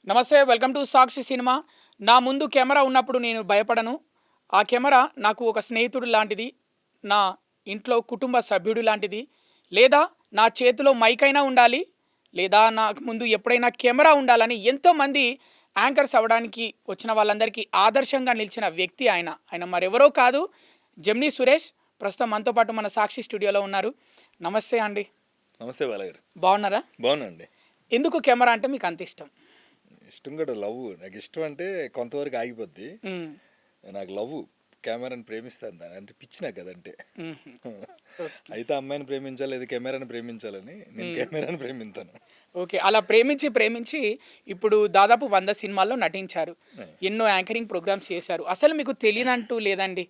నమస్తే, welcome to Sakshi cinema. నా ముందు కెమెరా ఉన్నప్పుడు నేను భయపడను. ఆ కెమెరా నాకు ఒక స్నేహితుడు లాంటిది, నా ఇంట్లో కుటుంబ సభ్యుడు లాంటిది. లేదా నా చేతిలో మైక్ అయినా ఉండాలి, లేదా నాకు ముందు ఎప్పుడైనా కెమెరా ఉండాలని ఎంతోమంది యాంకర్స్ అవ్వడానికి వచ్చిన వాళ్ళందరికీ ఆదర్శంగా నిలిచిన వ్యక్తి ఆయన. ఆయన మరెవరో కాదు, జెమినీ సురేష్. ప్రస్తుతం మనతో పాటు మన సాక్షి స్టూడియోలో ఉన్నారు. నమస్తే అండి. నమస్తే బాలగారు. బాగున్నారా? బాగున్నాండి. ఎందుకు కెమెరా అంటే మీకు అంత ఇష్టం? ఇష్టం కూడా లవ్. నాకు ఇష్టం అంటే కొంతవరకు ఆగిపోద్ది. మ్మ్. నాకు లవ్, కెమెరాని ప్రేమిస్తాను. దాని అంటే పిచ్చి నాకు అదంటే. మ్మ్. అయితే అమ్మాయిని ప్రేమించాలి, లేదా కెమెరాని ప్రేమించాలని నేను కెమెరాని ప్రేమిస్తాను. ఓకే, అలా ప్రేమించి ఇప్పుడు దాదాపు 100 సినిమాల్లో నటించారు, ఎన్నో యాంకరింగ్ ప్రోగ్రామ్స్ చేశారు. అసలు మీకు తెలియనంటూ లేదండి.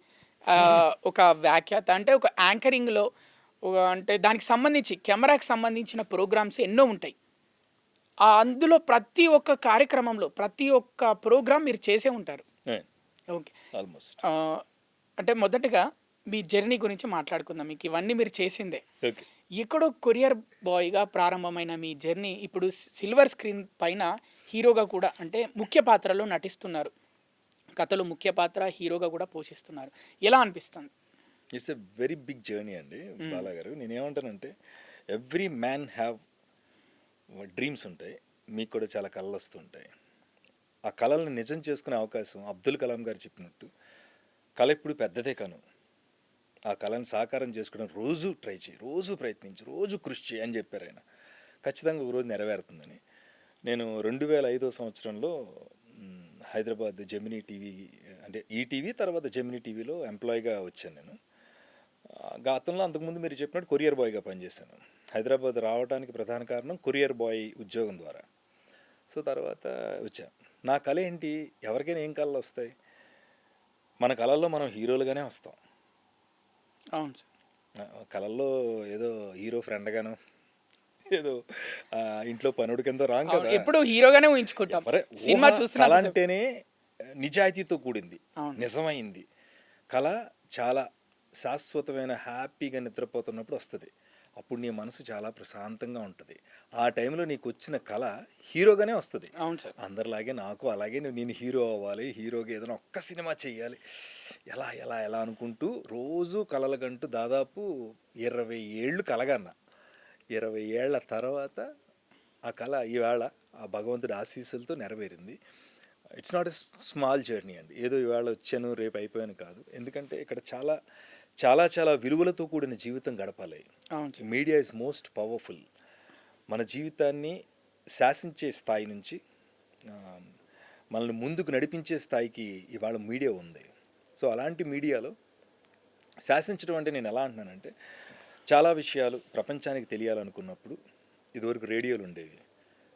ఒక వ్యాఖ్యాత అంటే ఒక యాంకరింగ్లో అంటే దానికి సంబంధించి కెమెరాకి సంబంధించిన ప్రోగ్రామ్స్ ఎన్నో ఉంటాయి. అందులో ప్రతి ఒక్క కార్యక్రమంలో ప్రతి ఒక్క ప్రోగ్రామ్ మీరు చేసే ఉంటారు. Okay, almost. అంటే మొదటగా మీ జర్నీ గురించి మాట్లాడుకుందాం. మీకు ఇవన్నీ మీరు చేసిందే. ఓకే. ఎక్కడో కొరియర్ బాయ్గా ప్రారంభమైన మీ జర్నీ ఇప్పుడు సిల్వర్ స్క్రీన్ పైన హీరోగా కూడా, అంటే ముఖ్య పాత్రలో నటిస్తున్నారు. కథలో ముఖ్య పాత్ర, హీరోగా కూడా పోషిస్తున్నారు. ఎలా అనిపిస్తుంది? It's a very big journey అండి బాలాగారు. నేనేమంటానంటే ఎవ్రీ మ్యాన్ హ్యావ్ డ్రీమ్స్ ఉంటాయి. మీకు కూడా చాలా కళలు వస్తుంటాయి. ఆ కళలను నిజం చేసుకునే అవకాశం, అబ్దుల్ కలాం గారు చెప్పినట్టు, కళ ఎప్పుడు పెద్దదే కాను. ఆ కళను సాకారం చేసుకోవడం రోజు ట్రై చేయి, రోజు ప్రయత్నించి, రోజు కృషి చేయి అని చెప్పారు ఆయన. ఖచ్చితంగా ఒక రోజు నెరవేరుతుందని. నేను 2005 సంవత్సరంలో హైదరాబాద్ జెమినీ టీవీ, అంటే ఈటీవీ తర్వాత జెమినీ టీవీలో ఎంప్లాయీగా వచ్చాను నేను. గతంలో అంతకుముందు మీరు చెప్పినట్టు కొరియర్ బాయ్గా పనిచేశాను. హైదరాబాద్ రావడానికి ప్రధాన కారణం కొరియర్ బాయ్ ఉద్యోగం ద్వారా. సో తర్వాత వచ్చా. నా కళ ఏంటి, ఎవరికైనా ఏం కళలు వస్తాయి? మన కళల్లో మనం హీరోలుగానే వస్తాం. అవును సార్. కళల్లో ఏదో హీరో ఫ్రెండ్గాను, ఏదో ఇంట్లో పనుడి కింద రాంగ్ కదా. ఎప్పుడు హీరోగానే ఊహించుకుంటాం. సినిమా చూస్తున్నా కళ అంటేనే నిజాయితీతో కూడింది, నిజమైంది. కళ చాలా శాశ్వతమైన, హ్యాపీగా నిద్రపోతున్నప్పుడు వస్తుంది. అప్పుడు నీ మనసు చాలా ప్రశాంతంగా ఉంటుంది. ఆ టైంలో నీకు వచ్చిన కళ హీరోగానే వస్తుంది. అవును సార్. అందరిలాగే నాకు అలాగే నేను హీరో అవ్వాలి, హీరోగా ఏదైనా ఒక్క సినిమా చేయాలి, ఎలా ఎలా ఎలా అనుకుంటూ రోజు కలలుగంటూ దాదాపు 20 ఏళ్ళు కలగన్నా. 20 ఏళ్ల తర్వాత ఆ కళ ఈవేళ ఆ భగవంతుడి ఆశీస్సులతో నెరవేరింది. It's not a small journey అండి. ఏదో ఇవాళ వచ్చాను రేపు అయిపోయాను కాదు. ఎందుకంటే ఇక్కడ చాలా చాలా చాలా విలువలతో కూడిన జీవితం గడపాలి. Media is most powerful. మన జీవితాన్ని శాసించే స్థాయి నుంచి మనల్ని ముందుకు నడిపించే స్థాయికి ఇవాళ మీడియా ఉంది. సో అలాంటి మీడియాలో శాసించడం అంటే నేను ఎలా అంటున్నానంటే, చాలా విషయాలు ప్రపంచానికి తెలియాలనుకున్నప్పుడు ఇదివరకు రేడియోలు ఉండేవి,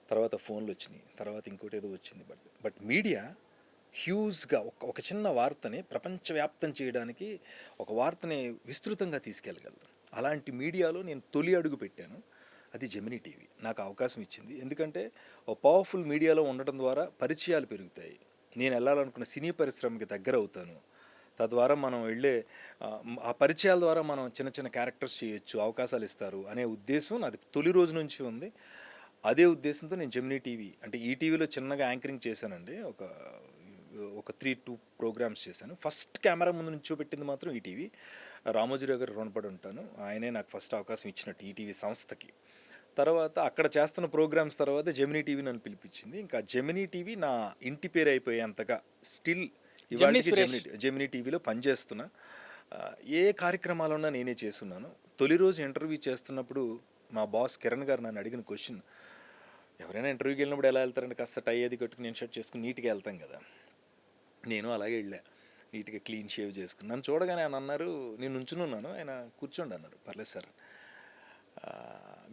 తర్వాత ఫోన్లు వచ్చినాయి, తర్వాత ఇంకోటి ఏదో వచ్చింది. బట్ మీడియా హ్యూజ్గా ఒక చిన్న వార్తని ప్రపంచవ్యాప్తం చేయడానికి, ఒక వార్తని విస్తృతంగా తీసుకెళ్ళగలదు. అలాంటి మీడియాలో నేను తొలి అడుగు పెట్టాను. అది జెమినీ టీవీ నాకు అవకాశం ఇచ్చింది. ఎందుకంటే ఒక పవర్ఫుల్ మీడియాలో ఉండటం ద్వారా పరిచయాలు పెరుగుతాయి. నేను వెళ్ళాలనుకున్న సినీ పరిశ్రమకి దగ్గర అవుతాను. తద్వారా మనం వెళ్ళే ఆ పరిచయాల ద్వారా మనం చిన్న చిన్న క్యారెక్టర్స్ చేయొచ్చు, అవకాశాలు ఇస్తారు అనే ఉద్దేశం నాది తొలి రోజు నుంచి ఉంది. అదే ఉద్దేశంతో నేను జెమినీ టీవీ, అంటే ఈ టీవీలో చిన్నగా యాంకరింగ్ చేశానండి. ఒక 3-2 ప్రోగ్రామ్స్ చేశాను. ఫస్ట్ కెమెరా ముందు నుంచి చూపెట్టింది మాత్రం ఈటీవీ. రామోజీరావు గారు రుణపడి ఉంటాను. ఆయనే నాకు ఫస్ట్ అవకాశం ఇచ్చినట్టు ఈటీవీ సంస్థకి. తర్వాత అక్కడ చేస్తున్న ప్రోగ్రామ్స్ తర్వాత జెమినీ టీవీ నన్ను పిలిపించింది. ఇంకా జెమినీ టీవీ నా ఇంటి పేరు అయిపోయేంతగా స్టిల్ ఇవాళకి జెమినీ టీవీలో పనిచేస్తున్నా. ఏ కార్యక్రమాలున్నా నేనే చేస్తున్నాను. తొలి రోజు ఇంటర్వ్యూ చేస్తున్నప్పుడు మా బాస్ కిరణ్ గారు నన్ను అడిగిన క్వశ్చన్, ఎవరైనా ఇంటర్వ్యూకి వెళ్ళినప్పుడు ఎలా వెళ్తారంటే కాస్త టై అది కట్టుకుని నేను షర్ట్ చేసుకుని నీట్గా వెళ్తాం కదా. నేను అలాగే వెళ్ళా, నీట్గా క్లీన్ షేవ్ చేసుకుని. నన్ను చూడగానే ఆయన అన్నారు, నేను నుంచున్నాను, ఆయన కూర్చోండి అన్నారు. పర్లేదు సార్,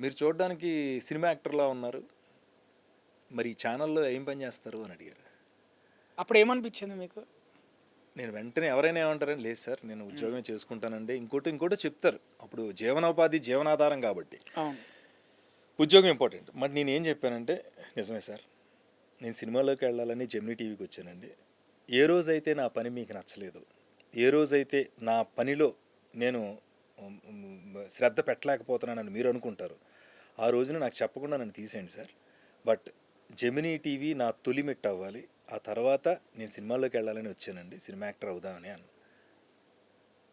మీరు చూడడానికి సినిమా యాక్టర్లా ఉన్నారు, మరి ఈ ఛానల్లో ఏం పని చేస్తారు అని అడిగారు. అప్పుడు ఏమనిపించింది మీకు? నేను వెంటనే, ఎవరైనా ఏమంటారని, లేదు సార్ నేను ఉద్యోగం చేసుకుంటానండి, ఇంకోటి చెప్తారు. అప్పుడు జీవనోపాధి, జీవనాధారం కాబట్టి ఉద్యోగం ఇంపార్టెంట్. మరి నేను ఏం చెప్పానంటే, నిజమే సార్, నేను సినిమాలోకి వెళ్ళాలని జెమినీ టీవీకి వచ్చానండి. ఏ రోజైతే నా పని మీకు నచ్చలేదు, ఏ రోజైతే నా పనిలో నేను శ్రద్ధ పెట్టలేకపోతున్నానని మీరు అనుకుంటారు, ఆ రోజున నాకు చెప్పకుండా నన్ను తీసేయండి సార్. బట్ జెమినీ టీవీ నా తొలి మెట్టు అవ్వాలి. ఆ తర్వాత నేను సినిమాల్లోకి వెళ్ళాలని వచ్చానండి. సినిమా యాక్టర్ అవుదామని అన్న.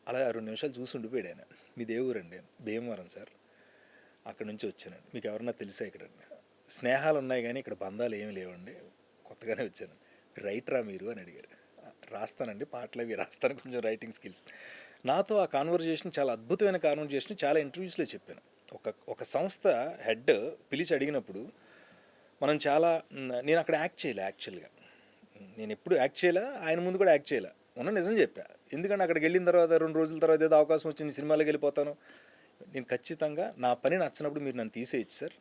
అలా 2 నిమిషాలు చూసి ఉండిపోయాడు ఆయన. మీది ఏ ఊరండి? భీమవరం సార్. అక్కడి నుంచి వచ్చానండి. మీకు ఎవరన్నా తెలుసా ఇక్కడ? స్నేహాలు ఉన్నాయి కానీ ఇక్కడ బంధాలు ఏమి లేవండి. కొత్తగానే వచ్చాను. రైటరా మీరు అని అడిగారు. రాస్తానండి, పాటలు అవి రాస్తాను, కొంచెం రైటింగ్ స్కిల్స్. నాతో ఆ కాన్వర్జేషన్ చాలా అద్భుతమైన కాన్వర్జేషన్. చాలా ఇంటర్వ్యూస్లో చెప్పాను. ఒక సంస్థ హెడ్ పిలిచి అడిగినప్పుడు మనం చాలా నేను అక్కడ యాక్ట్ చేయలే యాక్చువల్గా. నేను ఎప్పుడు యాక్ట్ చేయలే, ఆయన ముందు కూడా యాక్ట్ చేయలే. ఉన్న నిజం చెప్పా. ఎందుకంటే అక్కడికి వెళ్ళిన తర్వాత 2 రోజుల తర్వాత ఏదో అవకాశం వచ్చింది, సినిమాలోకి వెళ్ళిపోతాను. నేను ఖచ్చితంగా నా పని నచ్చినప్పుడు మీరు నన్ను తీసేయచ్చు సార్,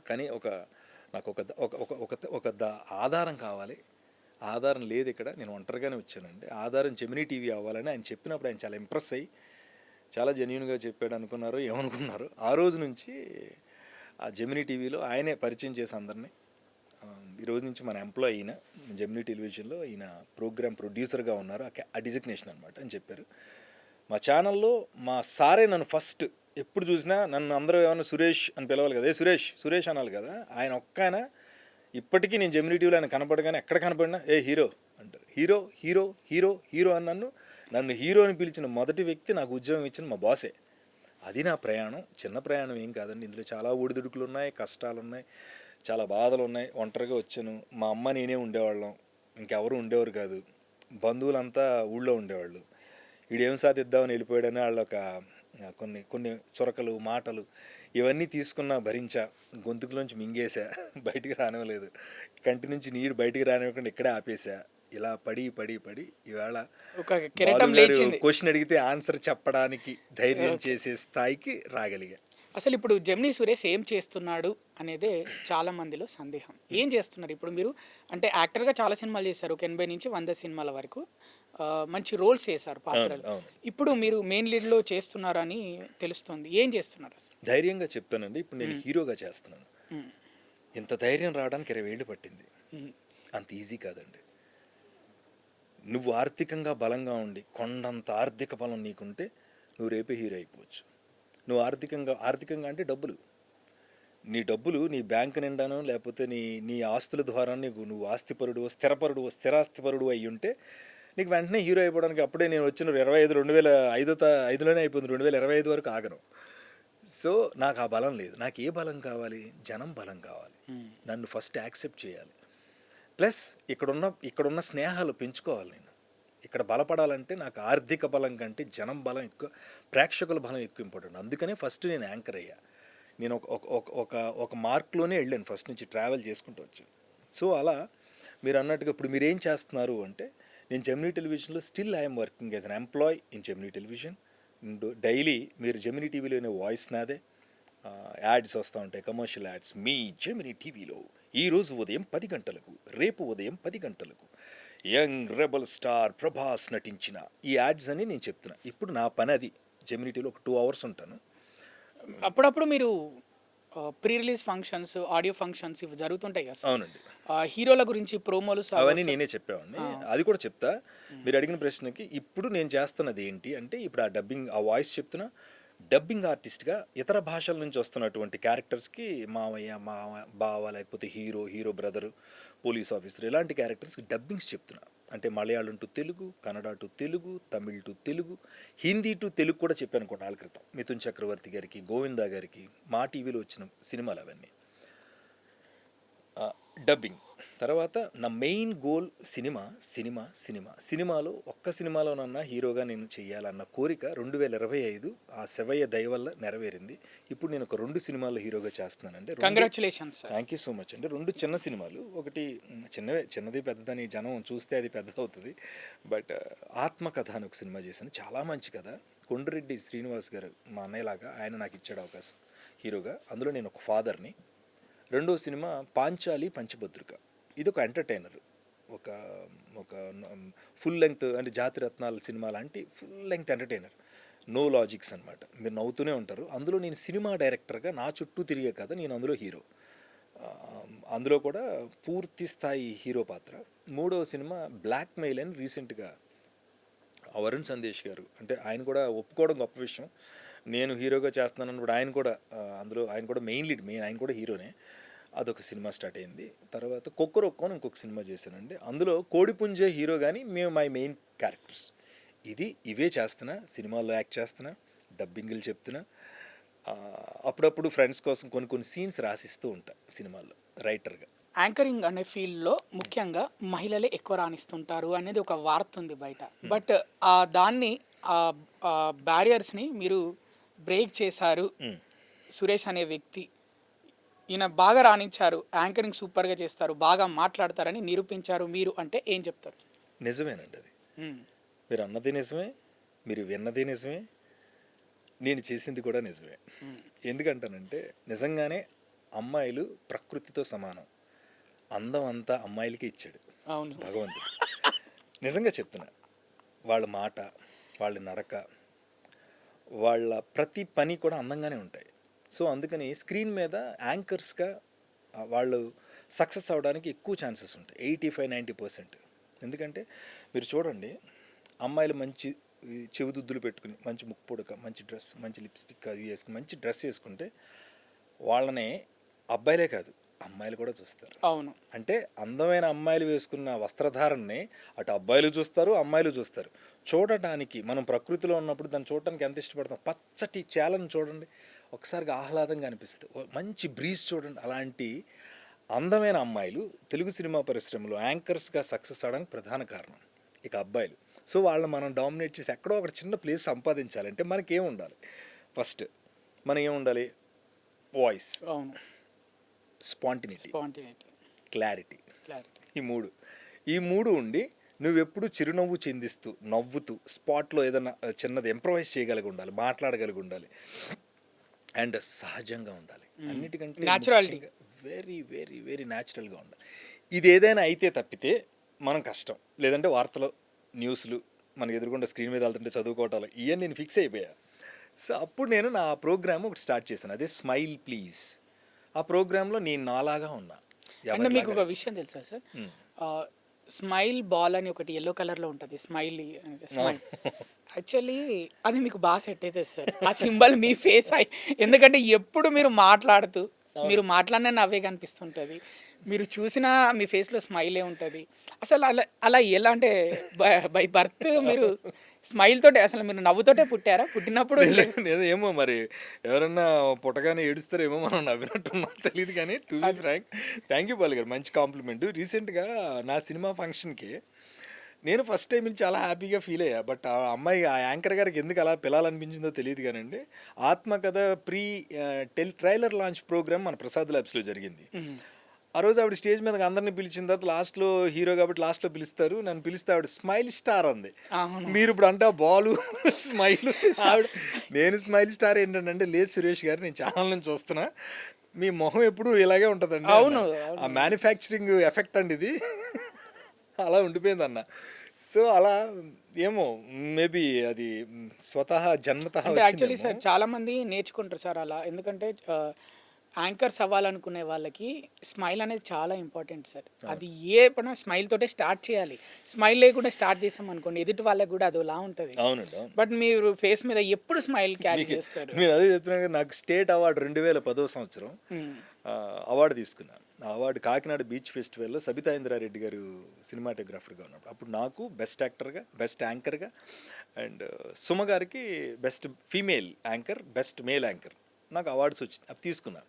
కానీ నాకు ఒక ఆధారం కావాలి. ఆధారం లేదు ఇక్కడ, నేను ఒంటరిగానే వచ్చానండి. ఆధారం జెమినీ టీవీ అవ్వాలని ఆయన చెప్పినప్పుడు ఆయన చాలా ఇంప్రెస్ అయ్యి చాలా జెన్యూన్గా చెప్పాడు అనుకున్నారు, ఏమనుకున్నారు. ఆ రోజు నుంచి ఆ జెమినీ టీవీలో ఆయనే పరిచయం చేసి అందరినీ. ఈరోజు నుంచి మన ఎంప్లాయ్ అయిన జెమినీ టెలివిజన్లో ఈయన ప్రోగ్రామ్ ప్రొడ్యూసర్గా ఉన్నారు. ఆ డిజిగ్నేషన్ అనమాట అని చెప్పారు. మా ఛానల్లో మా సారే నన్ను ఫస్ట్ ఎప్పుడు చూసినా నన్ను అందరూ ఏమన్నా సురేష్ అని పిలవాలి కదా, సురేష్ సురేష్ అనాలి కదా. ఆయన ఒక్కైనా ఇప్పటికీ నేను జెమినీ టీవీలో ఆయన కనపడగానే ఎక్కడ కనపడినా ఏ హీరో అంటారు. హీరో హీరో హీరో హీరో అని నన్ను హీరో అని పిలిచిన మొదటి వ్యక్తి నాకు ఉద్యోగం ఇచ్చిన మా బాసే. అది నా ప్రయాణం. చిన్న ప్రయాణం ఏం కాదండి. ఇందులో చాలా ఒడిదుడుకులు ఉన్నాయి, కష్టాలు ఉన్నాయి, చాలా బాధలు ఉన్నాయి. ఒంటరిగా వచ్చాను. మా అమ్మ నేనే ఉండేవాళ్ళం, ఇంకెవరు ఉండేవారు కాదు. బంధువులంతా ఊళ్ళో ఉండేవాళ్ళు. వీడేం సాధిద్దామని వెళ్ళిపోయాడని వాళ్ళు కొన్ని చొరకలు మాటలు ఇవన్నీ తీసుకున్నా భరించా. గొంతుకులోంచి మింగేశా, బయటికి రానివ్వలేదు. కంటి నుంచి నీరు బయటికి రానివ్వకుండా ఇక్కడే ఆపేశా. ఇలా పడి ఈవేళ క్వశ్చన్ అడిగితే ఆన్సర్ చెప్పడానికి ధైర్యం చేసే స్థాయికి రాగలిగా. అసలు ఇప్పుడు జెమినీ సురేష్ ఏం చేస్తున్నాడు అనేదే చాలా మందిలో సందేహం. ఏం చేస్తున్నారు ఇప్పుడు మీరు? అంటే యాక్టర్గా చాలా సినిమాలు చేశారు, 80 నుంచి 100 సినిమాల వరకు మంచి రోల్స్ చేశారు, పాత్రలు. ఇప్పుడు మీరు మెయిన్ లీడ్లో చేస్తున్నారని తెలుస్తుంది. ఏం చేస్తున్నారు అసలు? ధైర్యంగా చెప్తానండి, ఇప్పుడు నేను హీరోగా చేస్తున్నాను. ఇంత ధైర్యం రావడానికి 20 ఏళ్ళు పట్టింది. అంత ఈజీ కాదండి. నువ్వు ఆర్థికంగా బలంగా ఉండి కొండంత ఆర్థిక బలం నీకుంటే నువ్వు రేపే హీరో అయిపోవచ్చు. నువ్వు ఆర్థికంగా అంటే నీ డబ్బులు నీ బ్యాంకు నిండానో లేకపోతే నీ ఆస్తుల ద్వారా నువ్వు ఆస్తిపరుడు, స్థిరాస్తిపరుడు అయ్యి ఉంటే నీకు వెంటనే హీరో అయిపోవడానికి అప్పుడే నేను వచ్చిన 2005లోనే అయిపోయింది. 2025 వరకు ఆగను. సో నాకు ఆ బలం లేదు. నాకు ఏ బలం కావాలి? జనం బలం కావాలి. నన్ను ఫస్ట్ యాక్సెప్ట్ చేయాలి. ప్లస్ ఇక్కడున్న స్నేహాలు పెంచుకోవాలి. నేను ఇక్కడ బలపడాలంటే నాకు ఆర్థిక బలం కంటే జనం బలం ఎక్కువ, ప్రేక్షకుల బలం ఎక్కువ ఇంపార్టెంట్. అందుకనే ఫస్ట్ నేను యాంకర్ అయ్యా. నేను ఒక మార్క్లోనే వెళ్ళాను, ఫస్ట్ నుంచి ట్రావెల్ చేసుకుంటూ వచ్చాను. సో అలా మీరు అన్నట్టుగా ఇప్పుడు మీరు ఏం చేస్తున్నారు అంటే, నేను జెమినీ టెలివిజన్లో still I'm working as an employee in Gemini television. Daily మీరు జెమినీ టీవీలోనే వాయిస్ నాదే, యాడ్స్ వస్తూ ఉంటాయి, కమర్షియల్ యాడ్స్. మీ జెమినీ టీవీలో ఈరోజు ఉదయం 10 గంటలకు, రేపు ఉదయం 10 గంటలకు యంగ్ రెబల్ స్టార్ ప్రభాస్ నటించిన ఈ యాడ్స్ అని నేను చెప్తున్నా. ఇప్పుడు నా పని అది. జెమినీ టీవీలో ఒక 2 hours ఉంటాను. అప్పుడప్పుడు మీరు pre release functions, audio functions ఇవి జరుగుతుంటాయి కదా? అవునండి. హీరోల గురించి ప్రోమోలు అవన్నీ నేనే చెప్పామండి. అది కూడా చెప్తా. మీరు అడిగిన ప్రశ్నకి ఇప్పుడు నేను చేస్తున్నది ఏంటి అంటే, ఇప్పుడు ఆ వాయిస్ చెప్తున్నా. డబ్బింగ్ ఆర్టిస్ట్గా ఇతర భాషల నుంచి వస్తున్నటువంటి క్యారెక్టర్స్కి మావయ్య, బావ, లేకపోతే హీరో బ్రదరు, పోలీస్ ఆఫీసర్, ఇలాంటి క్యారెక్టర్స్కి డబ్బింగ్స్ చెప్తున్నా. అంటే Malayalam to Telugu, Kannada to Telugu, Tamil to Telugu, Hindi to Telugu కూడా చెప్పాను కొన్నాళ్ళ క్రితం. మిథున్ చక్రవర్తి గారికి, గోవిందా గారికి, మా టీవీలో వచ్చిన సినిమాలు అవన్నీ డబ్బింగ్. తర్వాత నా మెయిన్ గోల్ సినిమాలో ఒక్క సినిమాలోనన్నా హీరోగా నేను చేయాలన్న కోరిక 2025 ఆ శివయ్య దయ వల్ల నెరవేరింది. ఇప్పుడు నేను ఒక 2 సినిమాల్లో హీరోగా చేస్తున్నానండి. Congratulations. Thank you so much అండి. 2 చిన్న సినిమాలు. ఒకటి చిన్నది పెద్దదని జనం చూస్తే అది పెద్ద అవుతుంది. బట్ ఆత్మకథ అని ఒక సినిమా చేశాను, చాలా మంచి కథ. కొండరెడ్డి శ్రీనివాస్ గారు మా అన్నయ్యలాగా ఆయన నాకు ఇచ్చాడు అవకాశం హీరోగా. అందులో నేను ఒక ఫాదర్ని. 2వ సినిమా పాంచాలి పంచభద్రిక. ఇది ఒక ఎంటర్టైనర్, ఒక ఫుల్ లెంగ్త్ అంటే జాతిరత్నాల సినిమా లాంటి full length entertainer. No logics అనమాట, మీరు నవ్వుతూనే ఉంటారు. అందులో నేను సినిమా డైరెక్టర్గా నా చుట్టూ తిరిగే కథ, నేను అందులో హీరో. అందులో కూడా పూర్తి స్థాయి హీరో పాత్ర. 3వ సినిమా బ్లాక్ మెయిల్ అని రీసెంట్గా వరుణ్ సందేశ్ గారు, అంటే ఆయన కూడా ఒప్పుకోవడం గొప్ప విషయం. నేను హీరోగా చేస్తున్నాను అన్నప్పుడు ఆయన కూడా అందులో ఆయన కూడా మెయిన్ లీడ్, ఆయన కూడా హీరోనే. అదొక సినిమా స్టార్ట్ అయింది. తర్వాత కొక్కరొక్కో అని ఇంకొక సినిమా చేశానండి. అందులో కోడిపుంజే హీరో కానీ మేము మై మెయిన్ క్యారెక్టర్స్. ఇవే చేస్తున్నా, సినిమాల్లో యాక్ట్ చేస్తున్నా, డబ్బింగ్లు చెప్తున్నా. అప్పుడప్పుడు ఫ్రెండ్స్ కోసం కొన్ని కొన్ని సీన్స్ రాసిస్తూ ఉంటా సినిమాల్లో రైటర్గా. యాంకరింగ్ అనే ఫీల్డ్లో ముఖ్యంగా మహిళలే ఎక్కువ రాణిస్తుంటారు అనేది ఒక వార్త ఉంది బయట. బట్ దాన్ని బ్యారియర్స్ని మీరు బ్రేక్ చేశారు. సురేష్ అనే వ్యక్తి ఈయన బాగా రాణించారు, యాంకరింగ్ సూపర్గా చేస్తారు, బాగా మాట్లాడతారని నిరూపించారు మీరు అంటే ఏం చెప్తారు? నిజమేనండి అది. మీరు అన్నది నిజమే, మీరు విన్నది నిజమే, నేను చేసింది కూడా నిజమే. ఎందుకంటానంటే నిజంగానే అమ్మాయిలు ప్రకృతితో సమానం. అందం అంతా అమ్మాయిలకి ఇచ్చాడు భగవంతుడు. నిజంగా చెప్తున్నా. వాళ్ళ మాట, వాళ్ళ నడక, వాళ్ళ ప్రతి పని కూడా అందంగానే ఉంటాయి. సో అందుకని స్క్రీన్ మీద యాంకర్స్గా వాళ్ళు సక్సెస్ అవ్వడానికి ఎక్కువ ఛాన్సెస్ ఉంటాయి, 85-90%. ఎందుకంటే మీరు చూడండి, అమ్మాయిలు మంచి చెవిదుద్దులు పెట్టుకుని, మంచి ముక్కు పొడక, మంచి డ్రెస్, మంచి లిప్స్టిక్ అవి వేసుకుని, మంచి డ్రెస్ వేసుకుంటే వాళ్ళనే అబ్బాయిలే కాదు అమ్మాయిలు కూడా చూస్తారు. అవును. అంటే అందమైన అమ్మాయిలు వేసుకున్న వస్త్రధారణని అటు అబ్బాయిలు చూస్తారు, అమ్మాయిలు చూస్తారు. చూడటానికి మనం ప్రకృతిలో ఉన్నప్పుడు దాన్ని చూడటానికి ఎంత ఇష్టపడతాం. పచ్చటి చేలను చూడండి, ఒకసారిగా ఆహ్లాదంగా అనిపిస్తుంది. మంచి బ్రీజ్ చూడండి. అలాంటి అందమైన అమ్మాయిలు తెలుగు సినిమా పరిశ్రమలో యాంకర్స్గా సక్సెస్ అవడానికి ప్రధాన కారణం ఇక అబ్బాయిలు. సో వాళ్ళని మనం డామినేట్ చేసి ఎక్కడో ఒక చిన్న ప్లేస్ సంపాదించాలంటే మనకేం ఉండాలి? ఫస్ట్ మనం ఏముండాలి? Voice, spontaneity, clarity. ఈ మూడు ఉండి నువ్వెప్పుడు చిరునవ్వు చిందిస్తూ, నవ్వుతూ, స్పాట్లో ఏదైనా చిన్నది ఇంప్రవైజ్ చేయగలిగి ఉండాలి, మాట్లాడగలిగి ఉండాలి, అండ్ సహజంగా ఉండాలి. అన్నిటికంటే న్యాచురాలిటీ, వెరీ వెరీ వెరీ న్యాచురల్గా ఉండాలి. ఇది ఏదైనా అయితే తప్పితే మనం కష్టం. లేదంటే వార్తలు, న్యూస్లు మనకి ఎదురుకుండా స్క్రీన్ మీద వెళ్తుంటే చదువుకోవటాలు ఇవన్నీ నేను ఫిక్స్ అయిపోయా. సో అప్పుడు నేను నా ప్రోగ్రామ్ ఒకటి స్టార్ట్ చేశాను, అదే స్మైల్ ప్లీజ్. ఆ ప్రోగ్రాంలో నేను నాలాగా ఉన్నా. అంటే మీకు ఒక విషయం తెలుసా సార్, స్మైల్ బాల్ అని ఒకటి ఎల్లో కలర్లో ఉంటుంది, స్మైల్. యాక్చువల్లీ అది మీకు బాగా సెట్ అవుతుంది సార్, ఆ సింబల్ మీ ఫేస్ ఎందుకంటే ఎప్పుడు మీరు మాట్లాడుతూ మీరు మాట్లాడినా నవ్వే కనిపిస్తుంటుంది, మీరు చూసినా మీ ఫేస్లో స్మైలే ఉంటుంది. అసలు అలా ఎలా అంటే బై బర్త్ మీరు స్మైల్ తోటే, అసలు మీరు నవ్వుతోటే పుట్టారా? పుట్టినప్పుడు ఏమో మరి ఎవరన్నా పుట్టగానే ఏడుస్తారేమో, మనం నవ్వినట్టున్నాం తెలియదు. కానీ to be frank, thank you Balu garu, మంచి కాంప్లిమెంట్. రీసెంట్గా నా సినిమా ఫంక్షన్కి నేను ఫస్ట్ టైం చాలా హ్యాపీగా ఫీల్ అయ్యా. బట్ ఆ అమ్మాయి, ఆ యాంకర్ గారికి ఎందుకు అలా పిలాలనిపించిందో తెలియదు కానండి, ఆత్మకథ ట్రైలర్ లాంచ్ ప్రోగ్రామ్ మన ప్రసాద్ ల్యాబ్స్లో జరిగింది. ఆ రోజు ఆవిడ స్టేజ్ మీద అందరినీ పిలిచిన తర్వాత లాస్ట్లో హీరో కాబట్టి లాస్ట్లో పిలుస్తారు, నన్ను పిలిస్తే ఆవిడ స్మైల్ స్టార్ అంది. మీరు ఇప్పుడు అంటే బాలు స్మైల్, ఆవిడ నేను స్మైల్ స్టార్ ఏంటంటే, లేదు సురేష్ గారు, నేను ఛానల్ నుంచి చూస్తున్నా, మీ మొహం ఎప్పుడు ఇలాగే ఉంటుందండి. అవును, ఆ మ్యానుఫ్యాక్చరింగ్ ఎఫెక్ట్ అండి ఇది. అలా ఉండిపోయింది అన్న. సో అలా ఏమో మేబీ అది స్వతహా జన్మతహా. యాక్చువల్లీ సార్ చాలా మంది నేర్చుకుంటారు సార్ అలా, ఎందుకంటే యాంకర్స్ అవ్వాలనుకునే వాళ్ళకి స్మైల్ అనేది చాలా ఇంపార్టెంట్ సార్. అది ఏ పని స్మైల్ తోటే స్టార్ట్ చేయాలి. స్మైల్ లేకుండా స్టార్ట్ చేసాం అనుకోండి, ఎదుటి వాళ్ళకి కూడా అదోలా ఉంటుంది. అవునండి. బట్ మీరు ఫేస్ మీద ఎప్పుడు స్మైల్ క్యారీ చేస్తారు. మీరు అదే చెప్తున్నాను. నాకు స్టేట్ అవార్డు 2010 సంవత్సరం అవార్డు తీసుకున్నాను. ఆ అవార్డు కాకినాడ బీచ్ ఫెస్టివల్లో సబితా ఇంద్రారెడ్డి గారు సినిమాటోగ్రాఫర్గా ఉన్నప్పుడు. అప్పుడు నాకు బెస్ట్ యాక్టర్గా, బెస్ట్ యాంకర్గా, అండ్ సుమ గారికి best female anchor, best male anchor నాకు అవార్డ్స్ వచ్చింది. అది తీసుకున్నాను.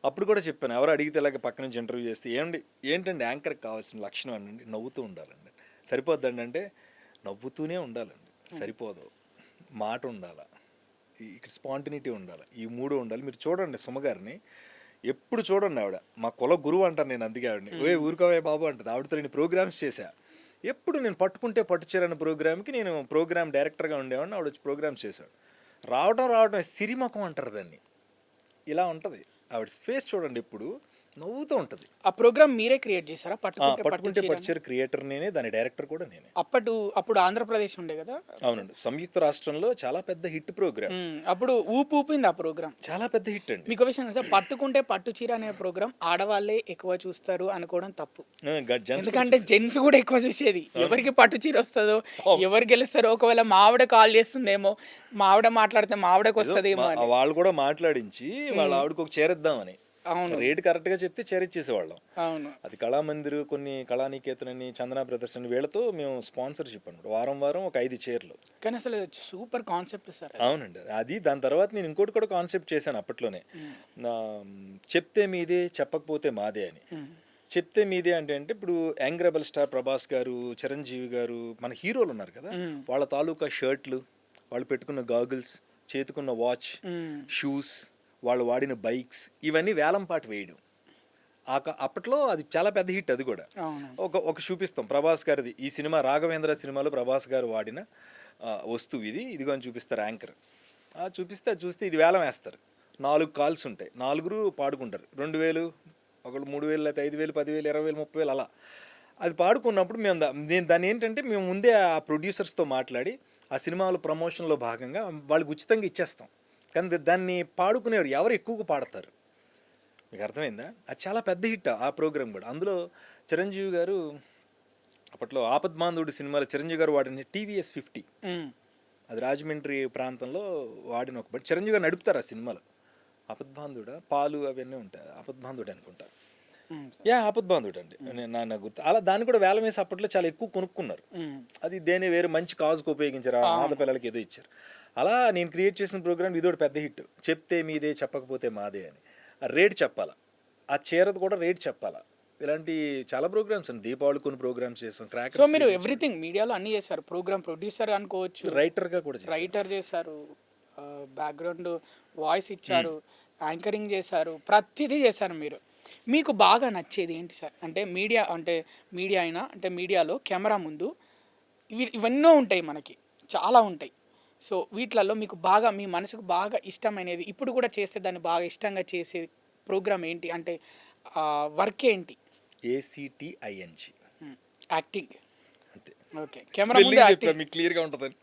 అప్పుడు కూడా చెప్పాను, ఎవరు అడిగితే ఇలాగ పక్క నుంచి ఇంటర్వ్యూ చేస్తే ఏంటండి యాంకర్కి కావాల్సిన లక్షణం అండి, నవ్వుతూ ఉండాలండి. సరిపోద్దండి అంటే నవ్వుతూనే ఉండాలండి, సరిపోదు. మాట ఉండాలి, ఇక్కడ స్పాంటినిటీ ఉండాలి, ఈ మూడు ఉండాలి. మీరు చూడండి సుమగారిని, ఎప్పుడు చూడండి, ఆవిడ మా కుల గురువు అంటాను నేను. అందుకే ఆవిడని ఊరుకోవే బాబు అంటుంది. ఆవిడతో నేను ప్రోగ్రామ్స్ చేశా. ఎప్పుడు నేను పట్టుకుంటే పట్టుచీరన్న ప్రోగ్రామ్కి నేను ప్రోగ్రామ్ డైరెక్టర్గా ఉండేవాడిని. ఆవిడ వచ్చి ప్రోగ్రామ్స్ చేశాడు. రావడం సిరిముఖం అంటారు దాన్ని. ఇలా ఉంటుంది ఆవిడ ఫేస్, చూడండి, ఎప్పుడు నవ్వుతూ ఉంటుంది. ఆ ప్రోగ్రామ్ మీరే క్రియేట్ చేశారా? పట్టుకుంటే పట్టుచీర క్రియేటర్ నేనే, దాని డైరెక్టర్ కూడా నేనే. అప్పుడు ఆంధ్రప్రదేశ్ ఉండే కదా. అవునండి, సంయుక్త రాష్ట్రంలో చాలా పెద్ద హిట్ ప్రోగ్రామ్. అప్పుడు ఊపింది ఆ ప్రోగ్రామ్, చాలా పెద్ద హిట్ అండి. మీకు విషయం సార్, పట్టుకుంటే పట్టుచీర అనే ప్రోగ్రామ్ ఆడవాళ్ళే ఎక్కువ చూస్తారు అనుకోవడం తప్పు. ఎందుకంటే జెంట్స్ కూడా ఎక్కువ చూసేది. ఎవరికి పట్టుచీర వస్తుందో, ఎవరు గెలుస్తారో, ఒకవేళ మావిడ కాల్ చేస్తుందేమో, మావిడ మాట్లాడితే మావిడకి వస్తుందేమో, వాళ్ళు కూడా మాట్లాడించి వాళ్ళ ఆవిడకి ఒక చీర ఇద్దామని. అవును. రేట్ కరెక్ట్గా చెప్తే చేసేవాళ్ళం. అవును. అది కళామందిర్, కొన్ని కళానికేతన్ అని, చందన బ్రదర్స్ అని వీళ్ళతో మేము స్పాన్సర్షిప్ అనమాట. వారం వారం ఒక 5 చీరలు. కానీ అసలు సూపర్ కాన్సెప్ట్ సార్ అది. అవునండి. అది దాని తర్వాత నేను ఇంకోటి కూడా కాన్సెప్ట్ చేశాను అప్పట్లోనే. హ్మ్. నా చెప్తే మీదే చెప్పకపోతే మాదే అని. హ్మ్. చెప్తే మీదే అంటే ఇప్పుడు యంగ్ రెబల్ స్టార్ ప్రభాస్ గారు, చిరంజీవి గారు, మన హీరోలు ఉన్నారు కదా, హ్మ్. వాళ్ళ తాలూకా షర్ట్లు, వాళ్ళు పెట్టుకున్న గాగుల్స్, చేతుకున్న వాచ్, హ్మ్. షూస్, వాళ్ళు వాడిన బైక్స్, ఇవన్నీ వేలంపాట వేయడం. అప్పట్లో అది చాలా పెద్ద హిట్. అది కూడా అవును. ఒక చూపిస్తాం ప్రభాస్ గారిది. ఈ సినిమా రాఘవేంద్ర సినిమాలో ప్రభాస్ గారు వాడిన వస్తువు ఇదిగో అని చూపిస్తారు యాంకర్. చూపిస్తే అది చూస్తే ఇది వేలం వేస్తారు. 4 కాల్స్ ఉంటాయి, 4 పాడుకుంటారు. 2000, ఒకళ్ళు 3000, లేకపోతే 5000, 10,000, 20,000, 30,000 అలా. అది పాడుకున్నప్పుడు నేను దాన్ని ఏంటంటే మేము ముందే ఆ ప్రొడ్యూసర్స్తో మాట్లాడి ఆ సినిమాలో ప్రమోషన్లో భాగంగా వాళ్ళకి ఉచితంగా ఇచ్చేస్తాం. కానీ దాన్ని పాడుకునేవారు ఎవరు ఎక్కువగా పాడతారు, మీకు అర్థమైందా? అది చాలా పెద్ద హిట్ ఆ ప్రోగ్రామ్ కూడా. అందులో చిరంజీవి గారు అప్పట్లో ఆపద్బాంధవుడి సినిమాలో చిరంజీవి గారు వాడిన టీవీఎస్ 50, హ్మ్. అది రాజమండ్రి ప్రాంతంలో వాడిన ఒక బండి. చిరంజీవి గారు నడుపుతారు ఆ సినిమాలో. ఆపద్బాంధుడా, పాలు అవన్నీ ఉంటాయి, ఆపద్బాంధుడు అనుకుంటా. హ్మ్. ఆపద్బాంధుడు అండి. నాకు గుర్తు. అలా దాన్ని కూడా వేలం వేసి అప్పట్లో చాలా ఎక్కువ కొనుక్కున్నారు. హ్మ్. అది దేని వేరే మంచి కాజ్కి ఉపయోగించారు, ఆద పిల్లలకి ఏదో ఇచ్చారు. అలా నేను క్రియేట్ చేసిన ప్రోగ్రామ్ ఇదోటి పెద్ద హిట్. చెప్తే మీదే చెప్పకపోతే మాదే అని. ఆ రేట్ చెప్పాలా, ఆ చీరది కూడా రేట్ చెప్పాలా. ఇలాంటి చాలా ప్రోగ్రామ్స్ అండి. దీపావళి కొన్ని ప్రోగ్రామ్స్ చేసాం. సో క్రాకర్స్ మీరు ఎవ్రీథింగ్ మీడియాలో అన్నీ చేశారు. ప్రోగ్రామ్ ప్రొడ్యూసర్ అనుకోవచ్చు, రైటర్గా కూడా చేశాను. రైటర్ చేశారు, బ్యాక్గ్రౌండ్ వాయిస్ ఇచ్చారు, యాంకరింగ్ చేశారు, ప్రతిదీ చేశారు మీరు. మీకు బాగా నచ్చేది ఏంటి సార్? అంటే మీడియా అయినా అంటే మీడియాలో కెమెరా ముందు ఇవన్నో ఉంటాయి, మనకి చాలా ఉంటాయి. సో వీటిలలో మీకు బాగా మీ మనసుకు బాగా ఇష్టమైనది, ఇప్పుడు కూడా చేస్తే దాన్ని బాగా ఇష్టంగా చేసే ప్రోగ్రామ్ ఏంటి? అంటే వర్క్ ఏంటి? ACTING acting. అంతే. ఓకే. కెమెరా ముందు స్పెల్లింగ్ యాక్టింగ్. చెప్పా మీకు క్లియర్గా ఉంటుందని.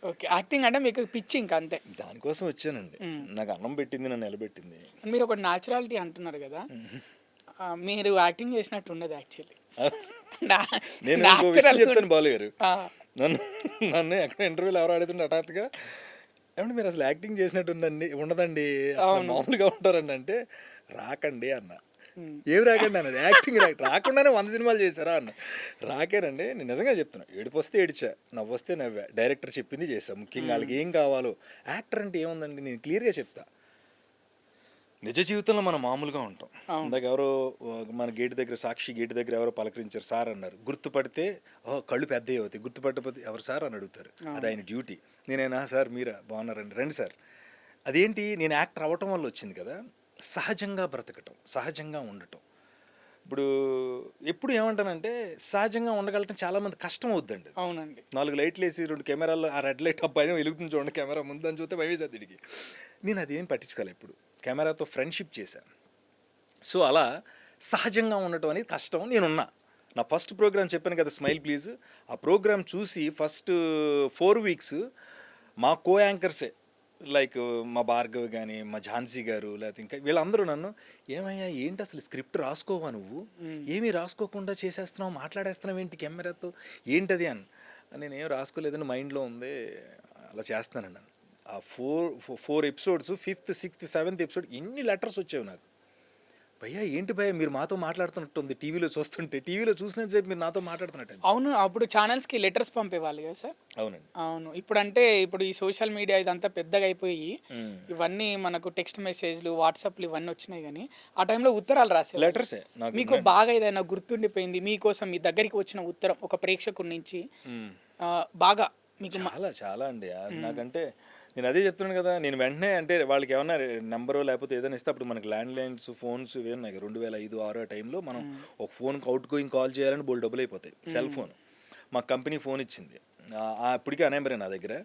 ఓకే. యాక్టింగ్ అంటే మీకు పిచ్చి ఇంక అంతే. దానికోసం వచ్చానండి. నాకు అన్నం పెట్టింది, నన్ను నిలబెట్టింది. మీరు ఒక న్యాచురాలిటీ అంటున్నారు కదా, మీరు యాక్టింగ్ చేసినట్టు ఉండదు యాక్చువల్లీ. నేను ఇంకో విషయం చెప్తాను బాలు గారు. నన్ను నన్ను ఎక్కడ ఇంటర్వ్యూలో ఎవరు అడుగుతుంటే హఠాత్తుగా, ఏమంటే మీరు అసలు యాక్టింగ్ చేసినట్టు ఉండదండి, అసలు మామూలుగా ఉంటారండి అంటే, రాకండి అన్న. ఏమి రాకండి అన్నది, యాక్టింగ్ రాకుండానే 100 సినిమాలు చేశారా అన్న. రాకేనండి, నేను నిజంగా చెప్తున్నా. ఏడుపు వస్తే ఏడిచా, నవ్వు వస్తే నవ్వా. డైరెక్టర్ చెప్పింది చేశా. ముఖ్యంగా వాళ్ళకి ఏం కావాలో. యాక్టర్ అంటే ఏముందండి, నేను క్లియర్గా చెప్తా. నిజ జీవితంలో మనం మామూలుగా ఉంటాం. ఇందాక ఎవరో మన గేటు దగ్గర, సాక్షి గేటు దగ్గర ఎవరో పలకరించారు, సార్ అన్నారు. గుర్తుపడితే కళ్ళు పెద్దవి అవుతాయి, గుర్తుపట్టకపోతే ఎవరు సార్ అని అడుగుతారు. అది ఆయన డ్యూటీ. నేనైనా సార్ మీరా బాగున్నారండి, రండి సార్. అదేంటి, నేను యాక్టర్ అవ్వటం వల్ల వచ్చింది కదా. సహజంగా బ్రతకటం, సహజంగా ఉండటం. ఇప్పుడు ఎప్పుడు ఏమంటానంటే, సహజంగా ఉండగలటం చాలామంది కష్టం అవుద్దండి. అవునండి. 4 లైట్లు వేసి 2 కెమెరాలు, ఆ రెడ్ లైట్ అబ్బాయి వెలుగుతుంది చూడండి కెమెరా ముందు అని చూస్తే భయమేసేది వీడికి. నేను అదేం పట్టించుకోవాలి. ఇప్పుడు కెమెరాతో ఫ్రెండ్షిప్ చేశాను. సో అలా సహజంగా ఉండటం అనేది కష్టం. నేనున్నా. నా ఫస్ట్ ప్రోగ్రామ్ చెప్పాను కదా, స్మైల్ ప్లీజ్. ఆ ప్రోగ్రామ్ చూసి ఫస్ట్ 4 వీక్స్ మా కో యాంకర్సే, లైక్ మా భార్గవ్ కానీ, మా ఝాన్సీ గారు, లేకపోతే ఇంకా వీళ్ళందరూ నన్ను, ఏమయ్యా ఏంటి అసలు స్క్రిప్ట్ రాసుకోవా నువ్వు, ఏమీ రాసుకోకుండా చేసేస్తున్నావు, మాట్లాడేస్తున్నావు ఏంటి కెమెరాతో, ఏంటది అని. నేనేం రాసుకోలేదని మైండ్లో ఉంది, అలా చేస్తున్నానండి. ఆ 4 episodes, 5th, 6th, 7th episode ఎన్ని లెటర్స్ వచ్చేవి నాకు. భయ్యా ఏంటి భయ్యా మీరు మాతో మాట్లాడుతున్నట్టుంది, టీవీలో చూస్తుంటే, టీవీలో చూసినంతసేపు మీరు నాతో మాట్లాడుతున్నట్టు. అవును. అప్పుడు ఛానల్స్కి లెటర్స్ పంపేవాళ్ళు కదా సార్. అవునండి. అవును. ఇప్పుడు ఈ సోషల్ మీడియా ఇదంతా పెద్దగా అయిపోయి ఇవన్నీ మనకు టెక్స్ట్ మెసేజ్లు, వాట్సాప్లు ఇవన్నీ వచ్చినాయి. కానీ ఆ టైంలో ఉత్తరాలు రాసే లెటర్సే. మీకు బాగా ఏదైనా గుర్తుండిపోయింది మీకోసం, మీ దగ్గరికి వచ్చిన ఉత్తరం ఒక ప్రేక్షకుడి నుంచి బాగా మీకు? చాలా చాలా అండి. నాకంటే నేను అదే చెప్తున్నాను కదా, నేను వెంటనే అంటే వాళ్ళకి ఏమన్నా నెంబరు లేకపోతే ఏదైనా ఇస్తే, అప్పుడు మనకి ల్యాండ్ లైన్స్, ఫోన్స్ ఇవి ఉన్నాయి. 2005, 2006 టైంలో మనం ఒక ఫోన్కి అవుట్ గోయింగ్ కాల్ చేయాలని బోల్ డబ్బులు అయిపోతాయి. సెల్ ఫోన్ మా కంపెనీ ఫోన్ ఇచ్చింది. ఇప్పటికీ అనేంబరే నా దగ్గర.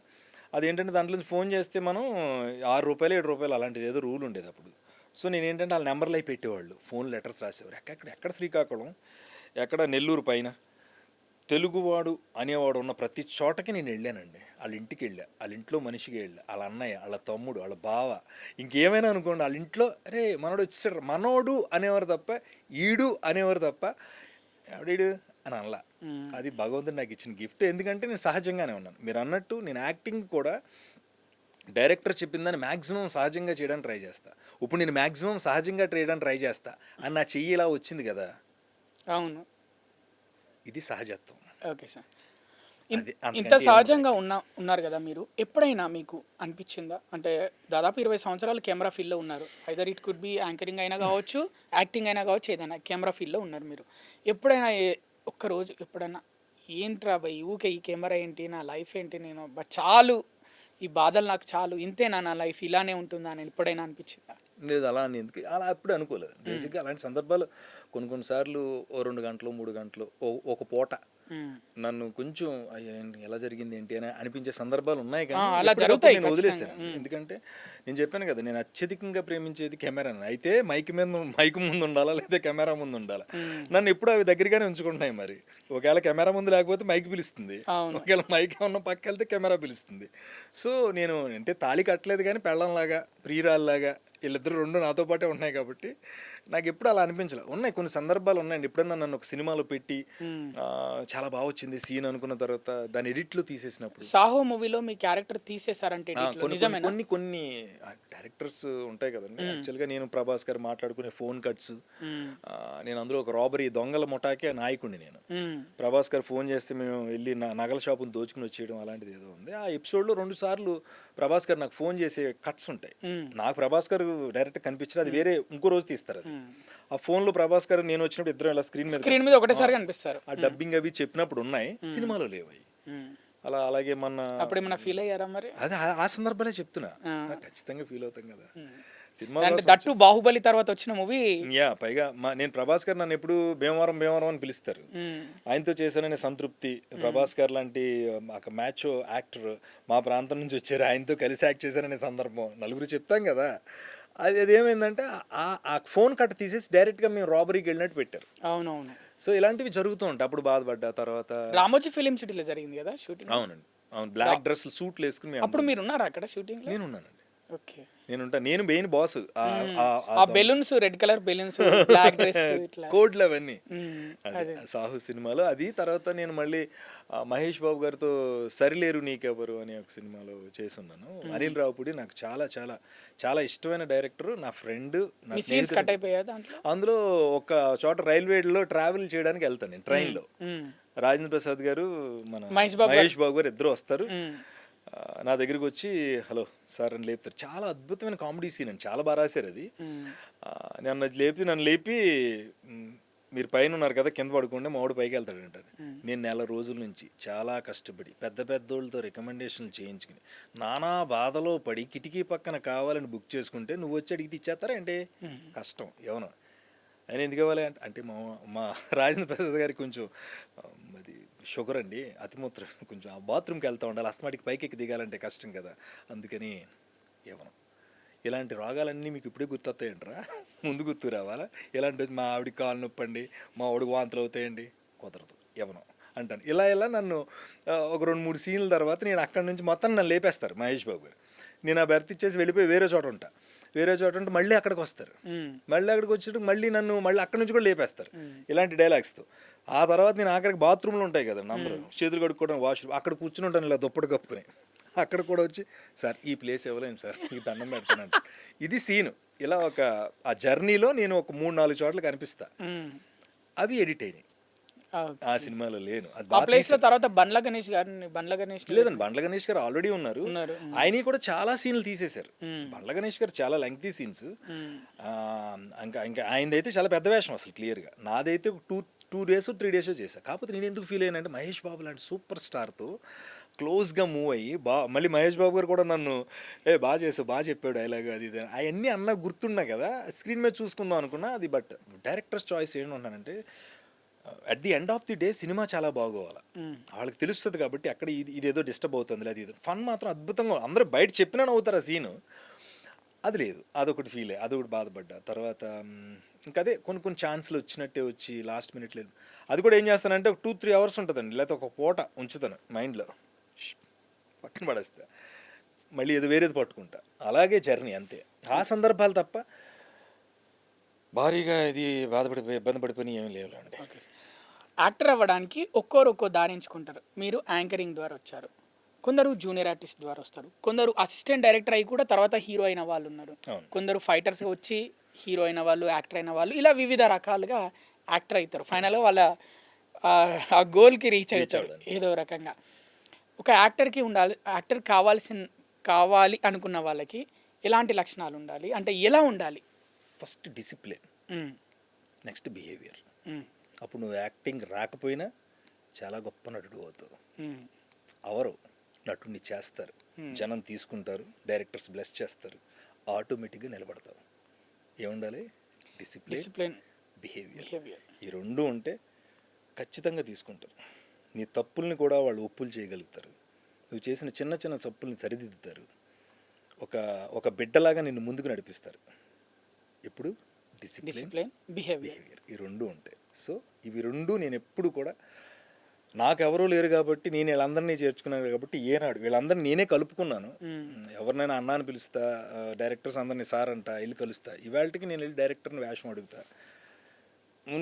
అదేంటంటే దాంట్లో నుంచి ఫోన్ చేస్తే మనం ₹6, ₹7 అలాంటిది ఏదో రూల్ ఉండేది అప్పుడు. సో నేను ఏంటంటే వాళ్ళ నెంబర్లు అవి పెట్టేవాళ్ళు, ఫోన్ లెటర్స్ రాసేవారు. ఎక్కడ శ్రీకాకుళం, ఎక్కడ నెల్లూరు పైన, తెలుగువాడు అనేవాడు ఉన్న ప్రతి చోటకి నేను వెళ్ళానండి. వాళ్ళ ఇంటికి వెళ్ళా, వాళ్ళ ఇంట్లో మనిషిగా వెళ్ళా, వాళ్ళ అన్నయ్య, వాళ్ళ తమ్ముడు, వాళ్ళ బావ, ఇంకేమైనా అనుకోండి, వాళ్ళ ఇంట్లో అరే మనోడు వచ్చేసాడు, మనోడు అనేవారు తప్ప, ఈడు అనేవారు తప్ప, ఎవడీడు అని అనలా. అది భగవంతుడు నాకు ఇచ్చిన గిఫ్ట్. ఎందుకంటే నేను సహజంగానే ఉన్నాను. మీరు అన్నట్టు నేను యాక్టింగ్ కూడా డైరెక్టర్ చెప్పిందని మ్యాక్సిమం సహజంగా చేయడానికి ట్రై చేస్తా. ఇప్పుడు నేను మ్యాక్సిమం సహజంగా చేయడానికి ట్రై చేస్తా అని నా చెయ్యి ఇలా వచ్చింది కదా, అవును. ఇది సహజత్వం. Okay sir. అది ఇంత అంతకంటే ఏం సహజంగా ఉన్నారు కదా మీరు, ఎప్పుడైనా మీకు అనిపించిందా? అంటే దాదాపు 20 సంవత్సరాలు కెమెరా ఫీల్డ్లో ఉన్నారు. Either it could be anchoring అయినా కావచ్చు, యాక్టింగ్ అయినా కావచ్చు, ఏదైనా కెమెరా ఫీల్డ్లో ఉన్నారు మీరు. ఎప్పుడైనా ఒక్కరోజు ఎప్పుడైనా ఏంట్రా భయ్ ఊకే ఈ కెమెరా ఏంటి, నా లైఫ్ ఏంటి, నేను చాలు ఈ బాధలు నాకు చాలు, ఇంతేనా నా లైఫ్, ఇలానే ఉంటుందా అని ఎప్పుడైనా అనిపించిందా? లేదు, అలా అని ఎందుకు, అలా ఎప్పుడు అనుకోలేదు. బేసిక్గా అలాంటి సందర్భాలు కొన్నిసార్లు ఓ 2 గంటలు 3 గంటలు ఒక పూట మ్మ్. నన్ను కొంచెం అయ్యో ఏంటి ఎలా జరిగింది ఏంటి అని అనిపించే సందర్భాలు ఉన్నాయి. కానీ అలా ఎప్పటికప్పుడు జరుగుతాయి నేను ఖచ్చితంగా. వదిలేసాను. ఎందుకంటే నేను చెప్పాను కదా, నేను అత్యధికంగా ప్రేమించేది కెమెరాని. అయితే మైక్ ముందు ఉండాలా లేదా కెమెరా ముందు ఉండాలా, నన్ను ఎప్పుడు అవి దగ్గరగానే ఉంచుకుంటున్నాయి. మరి ఒకవేళ కెమెరా ముందు లేకపోతే మైక్ పిలుస్తుంది, అవును. ఒకవేళ మైక్ ఉన్న పక్క వెళ్తే కెమెరా పిలుస్తుంది. సో నేను అంటే తాళి కట్టలేదు కానీ పెళ్ళంలాగా ప్రియురాల్లాగా వీళ్ళిద్దరు రెండు నాతో పాటే ఉన్నాయి కాబట్టి నాకు ఎప్పుడు అలా అనిపించలే. ఉన్నాయి కొన్ని సందర్భాలు ఉన్నాయండి. ఎప్పుడన్నా నన్ను ఒక సినిమాలో పెట్టి చాలా బాగా వచ్చింది సీన్ అనుకున్న తర్వాత దాని ఎడిట్లో తీసేసినప్పుడు, సాహో మూవీలో మీ క్యారెక్టర్ తీసేశారంటే నిజమేనా? కొన్ని డైరెక్టర్స్ ఉంటాయి కదండి. యాక్చువల్గా నేను ప్రభాస్ గారు మాట్లాడుకునే ఫోన్ కట్స్, నేను అందులో ఒక రాబరీ దొంగల ముఠాకే నాయకుడిని. నేను ప్రభాస్ గారు ఫోన్ చేస్తే మేము వెళ్ళి నగల షాపును దోచుకుని వచ్చేయడం అలాంటిది ఏదో ఉంది. ఆ ఎపిసోడ్లో 2 సార్లు ప్రభాస్ గారు నాకు ఫోన్ చేసే కట్స్ ఉంటాయి. నాకు ప్రభాస్ గారు డైరెక్ట్ కనిపించారు, అది వేరే ఇంకో రోజు తీస్తారు. అది ఆ ఫోన్లో ప్రభాస్ గారు నేను వచ్చినప్పుడు ఇద్దరం ఇలా స్క్రీన్ మీద ఒకటేసారి కనిపిస్తారు. ఆ డబ్బింగ్ అవి చెప్పినప్పుడు ఉన్నాయి, సినిమాలో లేవు అవి. అలాగే అప్పుడు ఏమన్నా ఫీల్ అయ్యారా మరి? అదే ఆ సందర్భాలే చెప్తున్నా, ఖచ్చితంగా ఫీల్ అవుతాం కదా సినిమా. దట్టు బాహుబలి తర్వాత వచ్చిన మూవీ. పైగా నేను ప్రభాస్ గారు నన్ను ఎప్పుడు భీమవరం అని పిలుస్తారు. ఆయనతో చేశాననే సంతృప్తి, ప్రభాస్ గారు లాంటి ఒక మ్యాచ్ యాక్టర్ మా ప్రాంతం నుంచి వచ్చారు, ఆయనతో కలిసి యాక్ట్ చేశాననే సందర్భం నలుగురు చెప్తాం కదా. అది ఏమైందంటే ఆ ఫోన్ కట్ తీసేసి డైరెక్ట్గా మేము రాబరీకి వెళ్ళినట్టు పెట్టారు. అవునవును. సో ఇలాంటివి జరుగుతూ ఉంటాయి. అప్పుడు బాధపడ్డా. తర్వాత రామోజీ ఫిలిం సిటీలో జరిగింది కదా షూటింగ్. అవునండి, అవును, బ్లాక్ డ్రెస్లు సూట్లు వేసుకుని అప్పుడు మీరు ఉన్నారా అక్కడ షూటింగ్? నేను ఉన్నానండి. ఓకే. నేను మెయిన్ బాస్. ఆ balloons, red colour balloons, black dress, కోడ్లు అవన్నీ సాహు సినిమాలో. అది తర్వాత నేను మళ్ళీ మహేష్ బాబు గారితో సరిలేరు నీకెవరు అనే ఒక సినిమాలో చేస్తున్నాను. అనిల్ రావుపూడి నాకు చాలా చాలా చాలా ఇష్టమైన డైరెక్టర్, నా ఫ్రెండ్, నా స్నేహితుడు. అందులో ఒక చోట రైల్వేలో ట్రావెల్ చేయడానికి వెళ్తాను నేను ట్రైన్లో. రాజేంద్ర ప్రసాద్ గారు మన మహేష్ బాబు గారు ఇద్దరు వస్తారు. నా దగ్గరికి వచ్చి హలో సార్ అని లేపుతారు. చాలా అద్భుతమైన కామెడీ సీన్ అండి, చాలా బాగా రాశారు అది. నన్ను లేపి మీరు పైన ఉన్నారు కదా కింద పడుకుంటే మావాడు పైకి వెళ్తాడు అంటారు. నేను నెల రోజుల నుంచి చాలా కష్టపడి పెద్ద పెద్దోళ్ళతో రికమెండేషన్లు చేయించుకుని నానా బాధలో పడి కిటికీ పక్కన కావాలని బుక్ చేసుకుంటే నువ్వు వచ్చి అడిగితే ఇచ్చేస్తారా అంటే కష్టం ఎవనో ఆయన ఎందుకు ఇవ్వాలి అంటే మా రాజేంద్ర ప్రసాద్ గారికి కొంచెం అది షుగర్ అండి, అతిమూత్రం, కొంచెం ఆ బాత్రూమ్కి వెళ్తూ ఉండాలి, అస్తమాటికి పైకి ఎక్కి దిగాలంటే కష్టం కదా, అందుకని ఇవ్వను. ఇలాంటి రోగాలన్నీ మీకు ఇప్పుడే గుర్తొస్తాయంట్రా, ముందు గుర్తు రావాలా? ఇలాంటి మా ఆవిడికి కాలు నొప్పండి, మా ఆవిడికి వాంతులు అవుతాయండి, కుదరదు ఇవ్వను అంటాను. ఇలా నన్ను ఒక 2-3 సీన్ల తర్వాత నేను అక్కడి నుంచి మొత్తం నన్ను లేపేస్తారు మహేష్ బాబు గారు. నేను ఆ బెర్త్ ఇచ్చేసి వెళ్ళిపోయి వేరే చోట ఉంటే మళ్ళీ అక్కడికి వస్తారు. మళ్ళీ అక్కడికి వచ్చేటప్పుడు మళ్ళీ అక్కడి నుంచి కూడా లేపేస్తారు ఇలాంటి డైలాగ్స్తో. ఆ తర్వాత నేను ఆఖరికి బాత్రూమ్లు ఉంటాయి కదండి, అందరూ చేతులు కడుక్కోవడం, వాష్రూమ్, అక్కడ కూర్చుని ఉంటాను ఇలా దుప్పటి కప్పుకొని. అక్కడ కూడా వచ్చి సార్ ఈ ప్లేస్ ఇవ్వలేను సార్, మీకు దండం పెడతానంట. ఇది సీను. ఇలా ఆ జర్నీలో నేను ఒక 3-4 చోట్ల కనిపిస్తా. అవి ఎడిట్ అయినాయి, ఆ సినిమాలో లేను. తర్వాత బండ్ల గణేష్ లేదండి, బండ్ల గణేష్ గారు ఆల్రెడీ ఉన్నారు. ఆయన కూడా చాలా సీన్లు తీసేశారు. బండ్ల గణేష్ గారు చాలా లెంగ్తీ సీన్స్. ఇంకా ఆయనదైతే చాలా పెద్ద వేషం అసలు క్లియర్గా. నాదైతే 2 days 3 days చేశాను. కాకపోతే నేను ఎందుకు ఫీల్ అయ్యానంటే మహేష్ బాబు లాంటి సూపర్ స్టార్తో క్లోజ్గా మూవ్ అయ్యి మళ్ళీ మహేష్ బాబు గారు కూడా నన్ను బాగా చేసావు, బాగా చెప్పాడు డైలాగ్ అది ఇది అవన్నీ అన్న గుర్తున్నా కదా, స్క్రీన్ మీద చూసుకుందాం అనుకున్నా అది. బట్ డైరెక్టర్స్ చాయిస్ ఏంటంటానంటే at the end of the day సినిమా చాలా బాగోవాలి, వాళ్ళకి తెలుస్తుంది కాబట్టి అక్కడ ఇదేదో డిస్టర్బ్ అవుతుంది, అది ఇది ఫన్ మాత్రం అద్భుతంగా అందరూ బయట చెప్పినా నవ్వుతారు ఆ సీను. అది లేదు, అదొకటి ఫీల్ అయ్యి అదొకటి బాధపడ్డా. తర్వాత ఇంకా అదే కొన్ని ఛాన్స్లు వచ్చినట్టే వచ్చి లాస్ట్ మినిట్లో అది కూడా ఏం చేస్తానంటే ఒక 2-3 hours ఉంటుందండి, లేకపోతే ఒక పూట ఉంచుతాను మైండ్లో, పక్కన పడేస్తా, మళ్ళీ ఏదో వేరేది పట్టుకుంటా. అలాగే జర్నీ అంతే, ఆ సందర్భాలు తప్ప భారీగా ఇది ఇబ్బంది పడిపోయి ఏమీ లేవులేండి. యాక్టర్ అవ్వడానికి ఒక్కో దారి ఎంచుకుంటారు. మీరు యాంకరింగ్ ద్వారా వచ్చారు, కొందరు జూనియర్ ఆర్టిస్ట్ ద్వారా వస్తారు, కొందరు అసిస్టెంట్ డైరెక్టర్ అయ్యి కూడా తర్వాత హీరో అయిన వాళ్ళు ఉన్నారు, అవును. కొందరు ఫైటర్స్ వచ్చి హీరో అయిన వాళ్ళు, యాక్టర్ అయిన వాళ్ళు, ఇలా వివిధ రకాలుగా యాక్టర్ అవుతారు. ఫైనల్గా వాళ్ళ ఆ గోల్కి రీచ్ అవుతారు అవ్వడానికి. ఏదో రకంగా. ఒక యాక్టర్కి ఉండాలి, యాక్టర్ కావాలి అనుకున్న వాళ్ళకి ఎలాంటి లక్షణాలు ఉండాలి, అంటే ఎలా ఉండాలి? ఫస్ట్ డిసిప్లిన్, ఉమ్, నెక్స్ట్ బిహేవియర్. ఉమ్, అప్పుడు నువ్వు యాక్టింగ్ రాకపోయినా చాలా గొప్ప నటుడు అవుతావు. ఉమ్, అవరు నటుడిని చేస్తారు, జనం తీసుకుంటారు, డైరెక్టర్స్ బ్లెస్ చేస్తారు, ఆటోమేటిక్గా నిలబడతావు. ఏముండాలి? Discipline, discipline, behaviour. బిహేవియర్. ఈ రెండు ఉంటే ఖచ్చితంగా తీసుకుంటారు. నీ తప్పుల్ని కూడా వాళ్ళు ఒప్పులు చేయగలుగుతారు. నువ్వు చేసిన చిన్న చిన్న తప్పుల్ని సరిదిద్దుతారు. ఒక ఒక బిడ్డలాగా నిన్ను ముందుకు నడిపిస్తారు. ఎప్పుడు? Discipline, behaviour. బిహేవియర్. ఈ రెండు ఉంటాయి. సో ఇవి రెండు నేను ఎప్పుడు కూడా, నాకెవరూ లేరు కాబట్టి నేను వీళ్ళందరినీ చేర్చుకున్నాను కాబట్టి ఏనాడు వీళ్ళందరినీ నేనే కలుపుకున్నాను. ఎవరినైనా అన్న అని పిలుస్తా, డైరెక్టర్స్ అందరినీ సార్ అంట, వెళ్ళి కలుస్తా. ఇవాళకి నేను వెళ్ళి డైరెక్టర్ని వేషం అడుగుతా,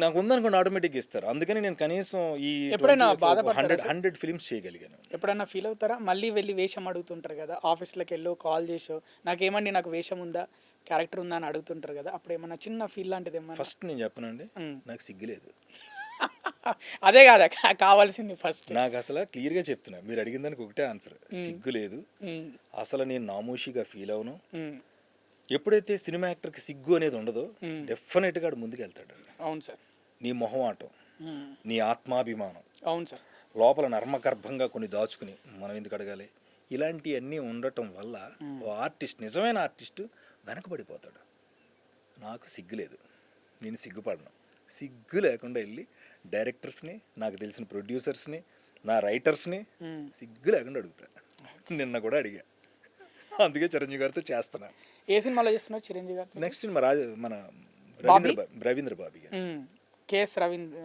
నాకు ఉందనుకోండి ఆటోమేటిక్గా ఇస్తారు. అందుకని నేను కనీసం ఈ ఎప్పుడైనా బాధపడతారా 100 ఫిలిమ్స్ చేయగలిగాను. ఎప్పుడైనా ఫీల్ అవుతారా? మళ్ళీ వెళ్ళి వేషం అడుగుతుంటారు కదా, ఆఫీస్లోకి వెళ్ళో కాల్ చేసో, నాకేమండి నాకు వేషం ఉందా, క్యారెక్టర్ ఉందా అని అడుగుతుంటారు కదా, అప్పుడు ఏమన్నా చిన్న ఫీల్ లాంటిది ఏమన్నా? ఫస్ట్ నేను చెప్పనండి, నాకు సిగ్గులేదు. అదే కాదా కావాల్సింది ఫస్ట్. నాకు అసలు క్లియర్గా చెప్తున్నా, మీరు అడిగిన దానికి ఒకటే ఆన్సర్, సిగ్గు లేదు. అసలు నేను నామోషిగా ఫీల్ అవును. ఎప్పుడైతే సినిమా యాక్టర్కి సిగ్గు అనేది ఉండదో డెఫినెట్గా ముందుకు వెళ్తాడు. అవును సార్. నీ మొహమాటం, నీ ఆత్మాభిమానం, అవును సార్, లోపల నర్మగర్భంగా కొన్ని దాచుకుని మనం ఎందుకు అడగాలి, ఇలాంటివన్నీ ఉండటం వల్ల ఓ ఆర్టిస్ట్, నిజమైన ఆర్టిస్టు వెనకబడిపోతాడు. నాకు సిగ్గు లేదు, నేను సిగ్గుపడను. సిగ్గు లేకుండా వెళ్ళి డైరెక్టర్స్ని, నాకు తెలిసిన ప్రొడ్యూసర్స్ని, నా రైటర్స్ని సిగ్గు లేకుండా అడుగుతా. నిన్న కూడా అడిగా, అందుకే చిరంజీవి గారితో చేస్తున్నా. ఏ సినిమాలో చేస్తున్నారు చిరంజీవి గారు? నెక్స్ట్ సినిమా మన రవీంద్ర బాబీ గారు, కేఎస్ రవీంద్ర.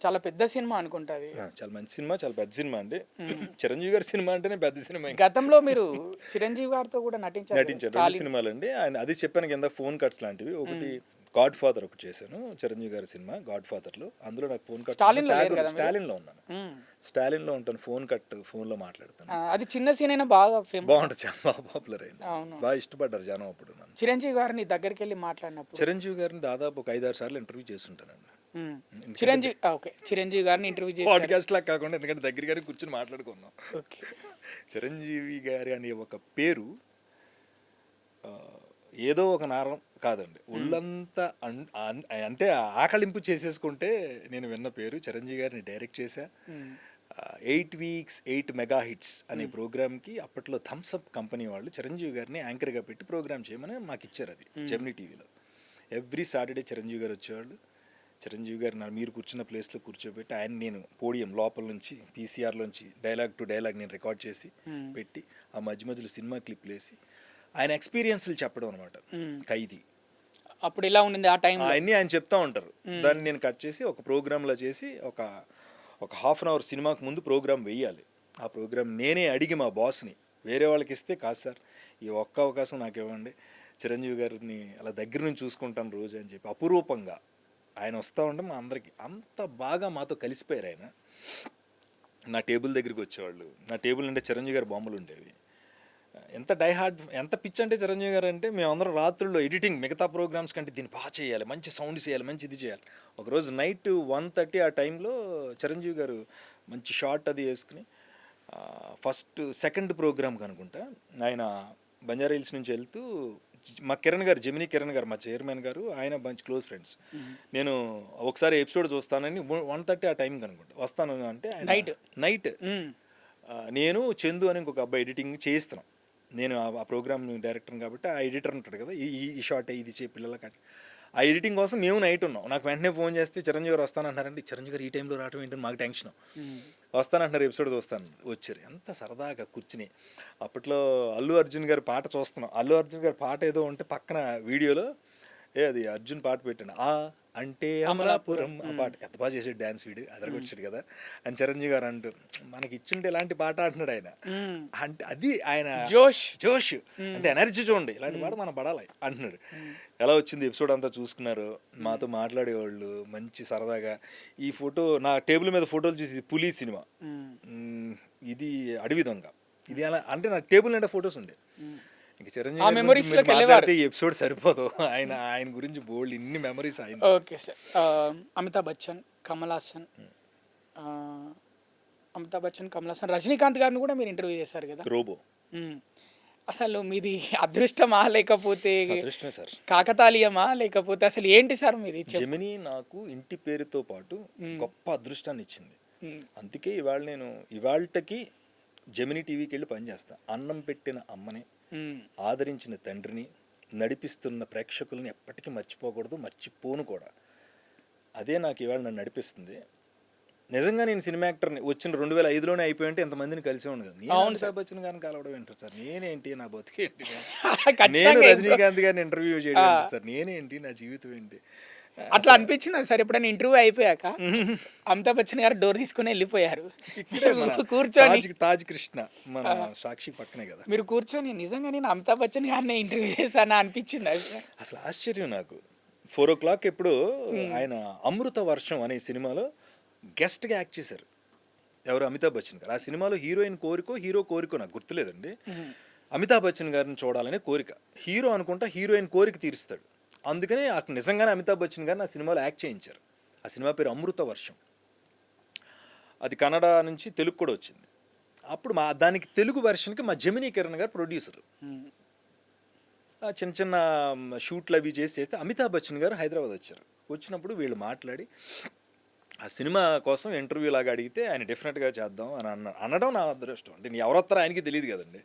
చాలా పెద్ద సినిమా అనుకుంటా అది. చాలా మంచి సినిమా, చాలా పెద్ద సినిమా అండి. చిరంజీవి గారి సినిమా అంటేనే పెద్ద సినిమా. గతంలో మీరు చిరంజీవి గారితో కూడా నటించారు. 2 సినిమాలు అండి. ఆయన అది చెప్పాను కింద ఫోన్ కట్స్ లాంటివి. ఒకటి గాడ్ ఫాదర్ ఒకటి చేశాను, చిరంజీవి గారి సినిమా గాడ్ ఫాదర్లో. అందులో నాకు ఫోన్ కట్, స్టాలిన్లో ఉన్నాను. స్టాలిన్లో ఉంటాను, ఫోన్ కట్, ఫోన్లో మాట్లాడతాను. అది చిన్న సీన్ అయినా బాగా బాగుంటుంది, చాలా బాగా పాపులర్ అయింది, బాగా ఇష్టపడ్డారు జనం అప్పుడు నన్ను. చిరంజీవి గారిని దగ్గరికి వెళ్ళి మాట్లాడినప్పుడు, చిరంజీవి గారిని దాదాపు ఒక 5-6 సార్లు ఇంటర్వ్యూ చేస్తుంటానండి. చిరంజీవి గారిని ఇంటర్వ్యూ చేసి పాడ్కాస్ట్ లాగా కాకుండా, ఎందుకంటే దగ్గరగానే కూర్చొని మాట్లాడుకున్నాం. చిరంజీవి గారి అనే ఒక పేరు ఏదో ఒక నారం కాదండి, ఒళ్ళంతా అంటే ఆకలింపు చేసేసుకుంటే నేను విన్న పేరు. చిరంజీవి గారిని డైరెక్ట్ చేశా. 8 weeks 8 మెగా హిట్స్ అనే ప్రోగ్రామ్కి అప్పట్లో థమ్స్అప్ కంపెనీ వాళ్ళు చిరంజీవి గారిని యాంకర్గా పెట్టి ప్రోగ్రామ్ చేయమని మాకు ఇచ్చారు. అది జెమినీ టీవీలో. ఎవ్రీ సాటర్డే చిరంజీవి గారు వచ్చేవాళ్ళు. చిరంజీవి గారు మీరు కూర్చున్న ప్లేస్లో కూర్చోబెట్టి ఆయన, నేను పోడియం లోపల నుంచి పీసీఆర్లోంచి డైలాగ్ టు డైలాగ్ నేను రికార్డ్ చేసి పెట్టి, ఆ మధ్య మధ్యలో సినిమా క్లిప్లు వేసి ఆయన ఎక్స్పీరియన్స్లు చెప్పడం అనమాట. ఖైదీ అప్పుడు ఇలా ఉండింది ఆ టైం, అవన్నీ ఆయన చెప్తా ఉంటారు. దాన్ని నేను కట్ చేసి ఒక ప్రోగ్రాంలో చేసి ఒక హాఫ్ అన్ అవర్ సినిమాకి ముందు ప్రోగ్రామ్ వేయాలి. ఆ ప్రోగ్రామ్ నేనే అడిగి మా బాస్ని, వేరే వాళ్ళకి ఇస్తే కాదు సార్, ఈ ఒక్క అవకాశం నాకు ఇవ్వండి, చిరంజీవి గారిని అలా దగ్గర నుంచి చూసుకుంటాను రోజు అని చెప్పి అపురూపంగా ఆయన వస్తూ ఉంటే మా అందరికీ అంత బాగా మాతో కలిసిపోయారు. ఆయన నా టేబుల్ దగ్గరికి వచ్చేవాళ్ళు, నా టేబుల్ అంటే చిరంజీవి గారి బొమ్మలు ఉండేవి. ఎంత డైహార్డ్, ఎంత పిచ్ అంటే చిరంజీవి గారు అంటే, మేమందరం రాత్రుల్లో ఎడిటింగ్ మిగతా ప్రోగ్రామ్స్ కంటే దీన్ని బాగా చేయాలి, మంచి సౌండ్ చేయాలి, మంచి ఇది చేయాలి. ఒకరోజు నైట్ 1:30 ఆ టైంలో చిరంజీవి గారు మంచి షార్ట్ అది వేసుకుని, ఫస్ట్ సెకండ్ ప్రోగ్రామ్కి అనుకుంటా, ఆయన బంజారా హిల్స్ నుంచి వెళ్తూ, మా కిరణ్ గారు, జెమినీ కిరణ్ గారు, మా చైర్మన్ గారు, ఆయన మంచి క్లోజ్ ఫ్రెండ్స్. నేను ఒకసారి ఎపిసోడ్ చూస్తానని 1:30 ఆ టైంకి అనుకుంటా వస్తాను అంటే, నైట్ నేను చందు అని ఇంకొక అబ్బాయి ఎడిటింగ్ చేయిస్తున్నాం. నేను ఆ ప్రోగ్రామ్ డైరెక్టర్ కాబట్టి ఆ ఎడిటర్ ఉంటాడు కదా, ఈ షార్ట్ ఇది చే పిల్లలకి, ఆ ఎడిటింగ్ కోసం మేము నైట్ ఉన్నాం. నాకు వెంటనే ఫోన్ చేస్తే చిరంజీవి గారు వస్తానంటారంటే, చిరంజీవి గారు ఈ టైంలో రావడం ఏంటని మాకు టెన్షన్. వస్తానంటున్నారు, ఎపిసోడ్ చూస్తాను. వచ్చారు, ఎంత సరదాగా కూర్చుని. అప్పట్లో అల్లు అర్జున్ గారి పాట చూస్తున్నాం, అల్లు అర్జున్ గారి పాట ఏదో ఉంటే పక్కన వీడియోలో అది అర్జున్ పాట పెట్టాను, అంటే అమలాపురం, ఆ పాట ఎంత బాగా చేసాడు, డ్యాన్స్ వీడు అదరగొచ్చాడు కదా అని చిరంజీవి గారు అంటారు. మనకి ఇచ్చుంటే ఇలాంటి పాట అంటున్నాడు ఆయన. అంటే అది ఆయన జోష్ అంటే ఎనర్జీ చూడండి, ఇలాంటి పాట మనం పడాలి అంటున్నాడు. ఎలా వచ్చింది ఎపిసోడ్ అంతా చూసుకున్నారు, మాతో మాట్లాడేవాళ్ళు మంచి సరదాగా. ఈ ఫోటో నా టేబుల్ మీద ఫోటోలు చూసి, పులి సినిమా ఇది అడవి దొంగ, ఇది అలా అంటే నాకు టేబుల్ నిండా ఫొటోస్ ఉండే. ఇంక చిరంజీవి ఆ గారి మెమరీస్ గురించి లోకి మీరు వెళ్ళేవారు. మాట్లాడితే ఈ ఎపిసోడ్ సరిపోదు. ఆయన గురించి బోల్డ్ ఇన్ని మెమరీస్ ఆయన. Okay sir. అమితాబ్ బచ్చన్, కమల్ హాసన్, ఆ, అమితాబ్ బచ్చన్, కమల్ హాసన్, రజనీకాంత్ గారిని కూడా మీరు ఇంటర్వ్యూ చేశారు కదా. రోబో మ్మ్. అసలు మీది అదృష్టమా లేకపోతే అదృష్టమే సార్. కాకతాళీయమా లేకపోతే అసలు ఏంటి సార్ మీది జెమిని నాకు ఇంటి పేరుతో పాటు గొప్ప అదృష్టాన్ని ఇచ్చింది. మ్మ్. అందుకే ఇవాళకి జెమిని టీవీకి వెళ్ళి పనిచేస్తా. అన్నం పెట్టిన అమ్మని, మ్మ్. ఆదరించిన తండ్రిని, నడిపిస్తున్న ప్రేక్షకుల్ని ఎప్పటికీ మర్చిపోకూడదు, మర్చిపోను కూడా. అదే నాకు ఇవాళ నన్ను నడిపిస్తుంది. నిజంగా నేను సినిమా యాక్టర్ని వచ్చిన 2005లోనే అయిపోయింటే ఎంతమందిని కలిసి ఉండదు కదా. నేను అమితాబ్ బచ్చన్ గారిని కలవడం ఏంటి సార్, నేనేంటి, నా బతికేంటి, నేను ఖచ్చితంగా రజనీకాంత్ గారిని ఇంటర్వ్యూ చేయడం ఏంటి సార్, నేనేంటి, నా జీవితం ఏంటి. అట్లా అనిపించింది సార్ ఎప్పుడైనా ఇంటర్వ్యూ అయిపోయాక అమితాబ్ బచ్చన్ గారు డోర్ తీసుకుని వెళ్ళిపోయారు. ఇక్కడే మన కూర్చొని తాజ్ కృష్ణ మన సాక్షి పక్కనే కదా. మీరు కూర్చొని నిజంగా నేను అమితాబ్ బచ్చన్ గారిని ఇంటర్వ్యూ చేశాను అనిపించింది. అసలు ఆశ్చర్యం నాకు. 4 o'clock ఎప్పుడు ఆయన అమృత వర్షం అనే సినిమాలో గెస్ట్గా యాక్ట్ చేశారు. ఎవరు? అమితాబ్ బచ్చన్ గారు. ఆ సినిమాలో హీరోయిన్ కోరికో హీరో కోరికో నాకు గుర్తులేదండి. అమితాబ్ బచ్చన్ గారిని చూడాలనే కోరిక. హీరో అనుకుంటా హీరోయిన్ కోరిక తీరుస్తాడు. అందుకనే నిజంగానే అమితాబ్ బచ్చన్ గారిని ఆ సినిమాలో యాక్ట్ చేయించారు. ఆ సినిమా పేరు అమృత వర్షం. అది కన్నడ నుంచి తెలుగు కూడా వచ్చింది. అప్పుడు దానికి తెలుగు వెర్షన్కి మా జెమినీ కిరణ్ గారు ప్రొడ్యూసర్. చిన్న చిన్న షూట్లు అవి చేస్తే అమితాబ్ బచ్చన్ గారు హైదరాబాద్ వచ్చారు. వచ్చినప్పుడు వీళ్ళు మాట్లాడి ఆ సినిమా కోసం ఇంటర్వ్యూ లాగా అడిగితే ఆయన డెఫినెట్గా చేద్దాం అని అనడం నా అదృష్టం. అంటే నేను ఎవరొస్తారో ఆయనకి తెలియదు కదండి.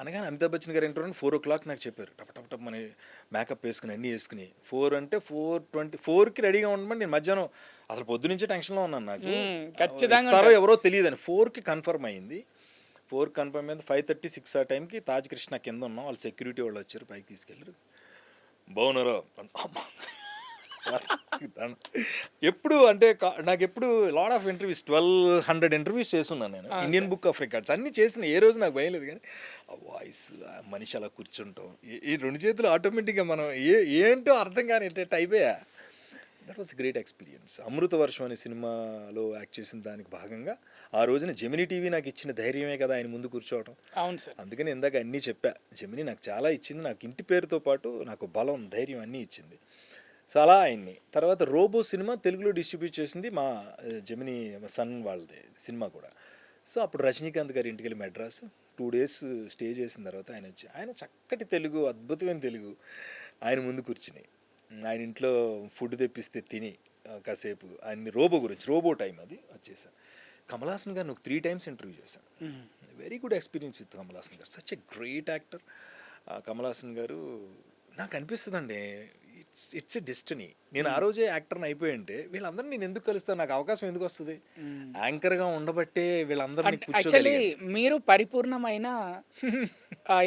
అనగానే అమితాబ్ బచ్చన్ గారు ఇంటర్వ్యూ 4 o'clock నాకు చెప్పారు. టప్ మన మేకప్ వేసుకుని అన్నీ వేసుకుని 4 అంటే 4:24కి రెడీగా ఉండమని. నేను మధ్యాహ్నం అసలు పొద్దునుంచే టెన్షన్లో ఉన్నాను. నాకు ఇస్తారో ఎవరో తెలియదని 4కి కన్ఫర్మ్ అయింది. 4 కన్ఫర్మ్ అయింది. 5:30, 6 ఆ టైంకి తాజ్ కృష్ణ కింద ఉన్నాం. వాళ్ళు సెక్యూరిటీ వాళ్ళు వచ్చారు, పైకి తీసుకెళ్ళారు. బాగున్నారో ఎప్పుడు అంటే నాకు ఎప్పుడు లాట్ ఆఫ్ ఇంటర్వ్యూస్ 1200 ఇంటర్వ్యూస్ చేస్తున్నాను నేను. ఇండియన్ బుక్ ఆఫ్ రికార్డ్స్ అన్నీ చేసిన, ఏ రోజు నాకు భయం లేదు. కానీ ఆ వాయిస్, మనిషి అలా కూర్చుంటాం, ఈ 2 చేతులు ఆటోమేటిక్గా మనం ఏంటో అర్థం కాని అయిపోయా. That was great experience. Amrutha Varsham అనే సినిమాలో యాక్ట్ చేసిన దానికి భాగంగా ఆ రోజున జెమినీ టీవీ నాకు ఇచ్చిన ధైర్యమే కదా ఆయన ముందు కూర్చోవడం. అవును సార్. అందుకని ఇందాక అన్నీ చెప్పా. జెమినీ నాకు చాలా ఇచ్చింది. నాకు ఇంటి పేరుతో పాటు నాకు బలం, ధైర్యం అన్నీ ఇచ్చింది. సో అలా ఆయన్ని. తర్వాత రోబో సినిమా తెలుగులో డిస్ట్రిబ్యూట్ చేసింది మా జెమినీ సన్ వాళ్ళది సినిమా కూడా. సో అప్పుడు రజనీకాంత్ గారి ఇంటికి వెళ్ళి మెడ్రాస్ 2 days స్టే చేసిన తర్వాత ఆయన వచ్చి, ఆయన చక్కటి తెలుగు, అద్భుతమైన తెలుగు, ఆయన ముందు కూర్చుని ఆయన ఇంట్లో ఫుడ్ తెప్పిస్తే తిని కాసేపు ఆయన్ని రోబో టైం అది వచ్చేసాను. కమల్ హాసన్ గారిని ఒక 3 times ఇంటర్వ్యూ చేశాను. Very good experience with Kamal Haasan garu. Such a great actor Kamal Haasan garu. నాకు అనిపిస్తుందండి, ఇట్స్ ఎ డెస్టినీ. నేను ఆ రోజే యాక్టర్ని అయిపోయి ఉంటే వీళ్ళందరినీ నేను ఎందుకు కలుస్తాను, నాకు అవకాశం ఎందుకు వస్తుంది? యాంకర్గా ఉండబట్టే వీళ్ళందరినీ యాక్చువల్లీ మీరు పరిపూర్ణమైన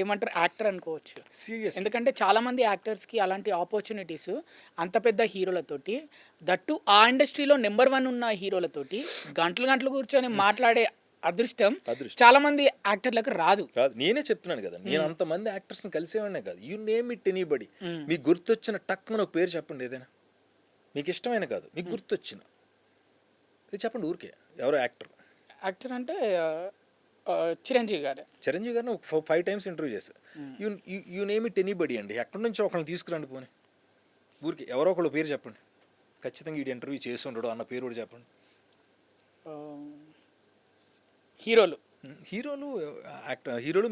ఏమంటారు యాక్టర్ అనుకోవచ్చు. సీరియస్. ఎందుకంటే చాలా మంది యాక్టర్స్కి అలాంటి ఆపర్చునిటీస్ అంత పెద్ద హీరోలతోటి, దట్టు ఆ ఇండస్ట్రీలో నెంబర్ 1 ఉన్న హీరోలతోటి గంటలు కూర్చొని మాట్లాడే అదృష్టం చాలా మంది యాక్టర్లకు రాదు. నేనే చెప్తున్నాను కదా, నేను అంతమంది యాక్టర్స్ని కలిసేవాడినే కాదు. You name it anybody. మీకు గుర్తొచ్చిన టక్కున ఒక పేరు చెప్పండి, ఏదైనా మీకు ఇష్టమైన కాదు, మీకు గుర్తొచ్చిన ఇది చెప్పండి ఊరికే. ఎవరో యాక్టర్ అంటే చిరంజీవి గారిని ఒక 5 times ఇంటర్వ్యూ చేశారు. యూ నేమ్ ఇట్ ఎనీబడి అండి. ఎక్కడి నుంచి ఒకళ్ళని తీసుకురండి పోనీ, ఊరికి ఎవరో ఒకళ్ళు పేరు చెప్పండి. ఖచ్చితంగా ఈ ఇంటర్వ్యూ చేసి ఉండడు అన్న పేరు కూడా చెప్పండి. హీరోలు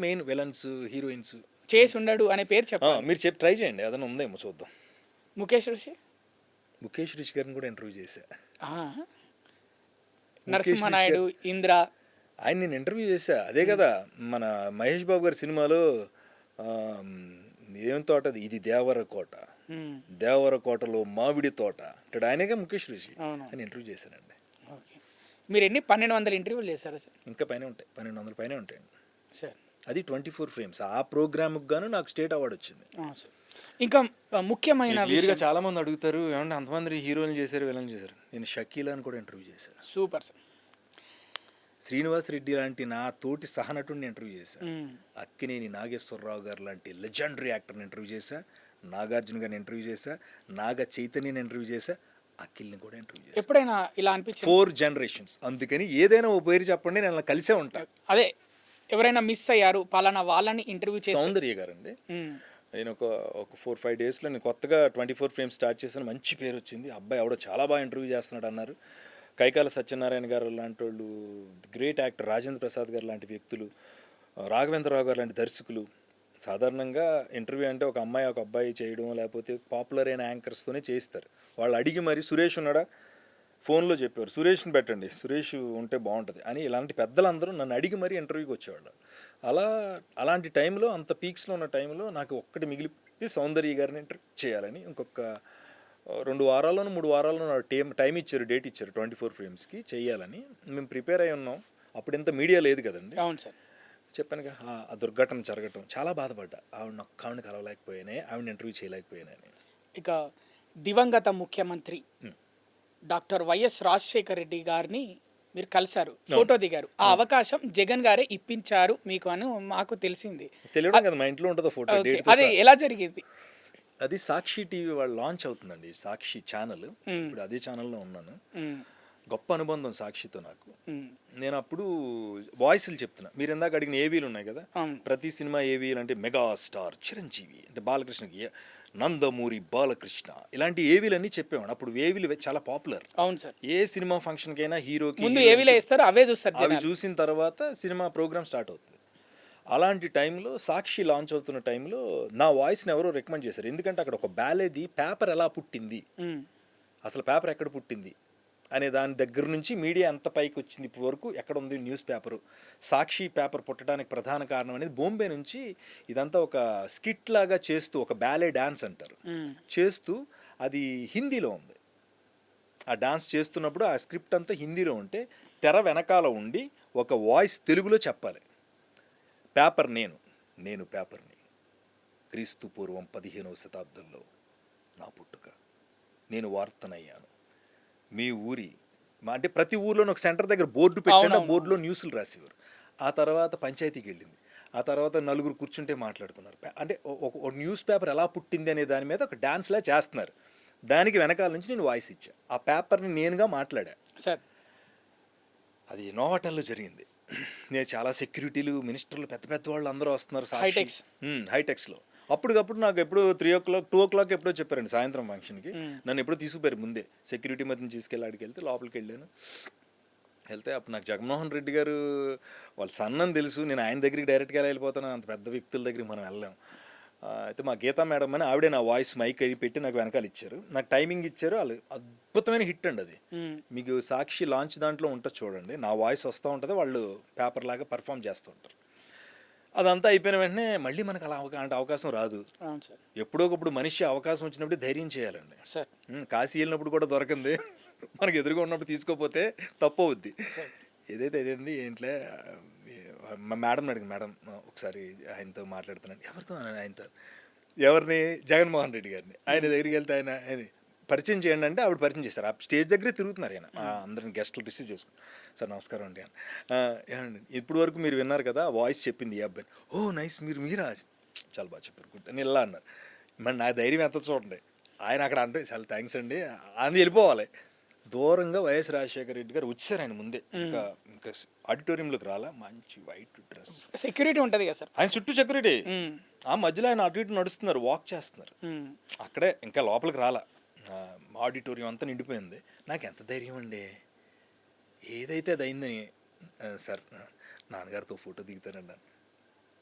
మెయిన్ విలన్స్, హీరోయిన్స్ చేసి ఉండడు అనే పేరు చెప్పండి. మీరు ట్రై చేయండి, ఏదైనా ఉందేమో చూద్దాం. ముఖేష్ ఋషి గారిని కూడా ఇంటర్వ్యూ చేశా. నరసింహనాయుడు, ఇంద్ర, ఆయన నేను ఇంటర్వ్యూ చేశా. అదే కదా మన మహేష్ బాబు గారి సినిమాలో ఏం తోట ఇది, దేవర కోటలో మామిడి తోట అంటే ఆయనగా ముఖేష్ ఋషి అని ఇంటర్వ్యూ చేశానండి. మీరు ఎన్ని 1200 ఇంటర్వ్యూలు చేశారు సార్? ఇంకా పైన ఉంటాయి, 1200 పైన ఉంటాయండి సార్. అది 24 frames. ఆ ప్రోగ్రామ్కి గాను నాకు స్టేట్ అవార్డు వచ్చింది. ఇంకా ముఖ్యమైన క్లియర్గా చాలా మంది అడుగుతారు, ఏమంటే అంతమంది హీరోలు చేశారు, విలన్ చేశారు. నేను షకీలాని కూడా ఇంటర్వ్యూ చేశాను. Super sir. శ్రీనివాస్ రెడ్డి లాంటి నా తోటి సహనటుడిని ఇంటర్వ్యూ చేశాను. అక్కినేని నాగేశ్వరరావు గారు లాంటి లెజెండరీ యాక్టర్ని ఇంటర్వ్యూ చేశా. నాగార్జున గారిని ఇంటర్వ్యూ చేశా. నాగ చైతన్యని ఇంటర్వ్యూ చేశా. అఖిల్ని కూడా ఇంటర్వ్యూ చేశాను. ఎప్పుడైనా ఇలా అనిపించింది 4 జనరేషన్స్. అందుకని ఏదైనా ఓ పేరు చెప్పండి, నేను అలా కలిసే ఉంటా. అదే ఎవరైనా మిస్ అయ్యారు పలానా వాళ్ళని ఇంటర్వ్యూ చేస్తే సౌందర్య గారండి. ఉమ్, నేను ఒక 4-5 డేస్లో నేను కొత్తగా 24 ఫ్రేమ్స్ స్టార్ట్ చేశాను. మంచి పేరు వచ్చింది. అబ్బాయి ఎవడో చాలా బాగా ఇంటర్వ్యూ చేస్తున్నాడు అన్నారు. కైకాల సత్యనారాయణ గారు లాంటి వాళ్ళు, గ్రేట్ యాక్టర్ రాజేంద్ర ప్రసాద్ గారు లాంటి వ్యక్తులు, రాఘవేంద్రరావు గారు లాంటి దర్శకులు. సాధారణంగా ఇంటర్వ్యూ అంటే ఒక అమ్మాయి ఒక అబ్బాయి చేయడం, లేకపోతే పాపులర్ అయిన యాంకర్స్తోనే చేయిస్తారు. వాళ్ళు అడిగి మరి సురేష్ ఉన్నాడా, ఫోన్లో చెప్పారు సురేష్ని పెట్టండి, సురేష్ ఉంటే బాగుంటుంది అని ఇలాంటి పెద్దలందరూ నన్ను అడిగి మరీ ఇంటర్వ్యూకి వచ్చేవాళ్ళు. అలాంటి టైంలో, అంత పీక్స్లో ఉన్న టైంలో నాకు ఒక్కటి మిగిలిపోయి సౌందర్య గారిని ఇంటర్వ్యూ చేయాలని. ఇంకొక 2 వారాల్లోనూ 3 వారాల్లో నాకు టైం ఇచ్చారు, డేట్ ఇచ్చారు 24 ఫ్రేమ్స్కి చేయాలని. మేము ప్రిపేర్ అయి ఉన్నాం. అప్పుడు ఇంత మీడియా లేదు కదండి. అవును సార్. చెప్పానుగా ఆ దుర్ఘటన జరగటం చాలా బాధపడ్డా. ఆవిడని కలవలేకపోయానే, ఆవిడని ఇంటర్వ్యూ చేయలేకపోయానని. ఇక దివంగత ముఖ్యమంత్రి డాక్టర్ వైఎస్ రాజశేఖర రెడ్డి గారిని మీరు కలిశారు, ఫోటో దిగారు. ఆ అవకాశం జగన్ గారే ఇప్పించారు మీకు అని మాకు తెలిసింది. తెలియడం కదా, మా ఇంట్లో ఉంటుందో ఫోటో. ఓకే, అది ఎలా జరిగింది? అది సాక్షి టీవీ వాళ్ళు లాంచ్ అవుతుందండి, సాక్షి ఛానల్. ఇప్పుడు అదే ఛానల్లో ఉన్నాను. గొప్ప అనుబంధం సాక్షితో నాకు. నేను అప్పుడు వాయిస్లు చెప్తున్నా. మీరు ఇందాక అడిగిన ఏవీలు ఉన్నాయి కదా, ప్రతి సినిమా ఏవీలు అంటే మెగాస్టార్ చిరంజీవి అంటే బాలకృష్ణకి, నందమూరి బాలకృష్ణ, ఇలాంటి ఏవీలన్నీ చెప్పేవాడు. అప్పుడు ఏవీలు చాలా పాపులర్. అవును సార్. ఏ సినిమా ఫంక్షన్కైనా హీరోకి ముందు ఏవీలో వేస్తారు, అవే చూస్తారు. అవి చూసిన తర్వాత సినిమా ప్రోగ్రామ్ స్టార్ట్ అవుతుంది. అలాంటి టైంలో సాక్షి లాంచ్ అవుతున్న టైంలో నా వాయిస్ని ఎవరో రికమెండ్ చేశారు. ఎందుకంటే అక్కడ ఒక బ్యాలెడ్ పేపర్ ఎలా పుట్టింది, అసలు పేపర్ ఎక్కడ పుట్టింది అనే దాని దగ్గర నుంచి మీడియా ఎంత పైకి వచ్చింది ఇప్పటి వరకు, ఎక్కడ ఉంది న్యూస్ పేపరు, సాక్షి పేపర్ పుట్టడానికి ప్రధాన కారణం అనేది బాంబే నుంచి ఇదంతా ఒక స్కిట్ లాగా చేస్తూ, ఒక బ్యాలే డాన్స్ అంటారు, చేస్తూ అది హిందీలో ఉంది. ఆ డాన్స్ చేస్తున్నప్పుడు ఆ స్క్రిప్ట్ అంతా హిందీలో ఉంటే తెర వెనకాల ఉండి ఒక వాయిస్ తెలుగులో చెప్పాలి. పేపర్ నేను పేపర్ని, క్రీస్తు పూర్వం 15వ శతాబ్దంలో నా పుట్టుక, నేను వార్తనయ్యాను, మీ ఊరి అంటే ప్రతి ఊర్లోనూ ఒక సెంటర్ దగ్గర బోర్డు పెట్టండి, ఆ బోర్డులో న్యూస్లు రాసేవారు. ఆ తర్వాత పంచాయతీకి వెళ్ళింది. ఆ తర్వాత నలుగురు కూర్చుంటే మాట్లాడుకున్నారు. అంటే ఒక న్యూస్ పేపర్ ఎలా పుట్టింది అనే దాని మీద ఒక డాన్స్లా చేస్తున్నారు. దానికి వెనకాల నుంచి నేను వాయిస్ ఇచ్చా. ఆ పేపర్ని నేనుగా మాట్లాడా సార్. అది నోవాటంలో జరిగింది. నేను చాలా సెక్యూరిటీలు, మినిస్టర్లు, పెద్ద పెద్ద వాళ్ళు అందరూ వస్తున్నారు. హైటెక్స్లో అప్పటికప్పుడు నాకు ఎప్పుడు 3 o'clock 2 o'clock ఎప్పుడో చెప్పారండి సాయంత్రం ఫంక్షన్కి. నన్ను ఎప్పుడో తీసుకుపోయారు ముందే, సెక్యూరిటీ మధ్యన తీసుకెళ్ళి ఆడికి వెళ్తే లోపలికి వెళ్ళాను. వెళ్తే అప్పుడు నాకు జగన్మోహన్ రెడ్డి గారు వాళ్ళ సన్ అని తెలుసు. నేను ఆయన దగ్గరికి డైరెక్ట్గా వెళ్ళిపోతాను, అంత పెద్ద వ్యక్తుల దగ్గరికి మనం వెళ్ళాం. అయితే మా గీతా మేడం అని ఆవిడే నా వాయిస్ మైక్ అయి పెట్టి నాకు వెనకాల ఇచ్చారు, నాకు టైమింగ్ ఇచ్చారు. వాళ్ళు అద్భుతమైన హిట్ అండి అది. మీకు సాక్షి లాంచ్ దాంట్లో ఉంటుంది చూడండి, నా వాయిస్ వస్తూ ఉంటుంది, వాళ్ళు పేపర్ లాగా పర్ఫామ్ చేస్తూ ఉంటారు. అదంతా అయిపోయిన వెంటనే మళ్ళీ మనకు అలాంటి అవకాశం రాదు. ఎప్పుడో ఒకప్పుడు మనిషి అవకాశం వచ్చినప్పుడు ధైర్యం చేయాలండి. కాశీ వెళ్ళినప్పుడు కూడా దొరకంది, మనకు ఎదురుగా ఉన్నప్పుడు తీసుకోపోతే తప్పు అవుద్ది. ఏదైతే అదేంది ఏంట్లే, మా మేడం అడిగింది, మేడం ఒకసారి ఆయనతో మాట్లాడుతున్నాను. ఎవరితో? ఆయనతో. ఎవరిని? జగన్మోహన్ రెడ్డి గారిని. ఆయన దగ్గరికి వెళ్తే ఆయన పరిచయం చేయండి అంటే ఆవిడ పరిచయం చేస్తారు. ఆ స్టేజ్ దగ్గరే తిరుగుతున్నారు ఆయన, అందరిని గెస్టులు రిసీవ్ చేసుకుని. సార్ నమస్కారం అండి అని. ఏమండి ఇప్పుడు వరకు మీరు విన్నారు కదా, వాయిస్ చెప్పింది ఈ అబ్బాయి. ఓ నైస్, మీరా, చాలా బాగా చెప్పారు, గుడ్ అని ఇలా అన్నారు. మరి నా ధైర్యం ఎంత చూడండి. ఆయన అక్కడ అంటే చాలా థ్యాంక్స్ అండి అని వెళ్ళిపోవాలి. దూరంగా వైఎస్ రాజశేఖర రెడ్డి గారు వచ్చారు ఆయన ముందే. ఇంకా ఆడిటోరియంలోకి రాలా, మంచి వైట్ డ్రెస్, సెక్యూరిటీ ఉంటుంది కదా సార్, ఆయన చుట్టూ సెక్యూరిటీ. ఆ మధ్యలో ఆయన అటు ఇటు నడుస్తున్నారు, వాక్ చేస్తున్నారు. అక్కడే ఇంకా లోపలికి రాలా, ఆడిటోరియం అంతా నిండిపోయింది. నాకు ఎంత ధైర్యం అండి, ఏదైతే అది అయిందని. సార్ నాన్నగారితో ఫోటో దిగుతానండి.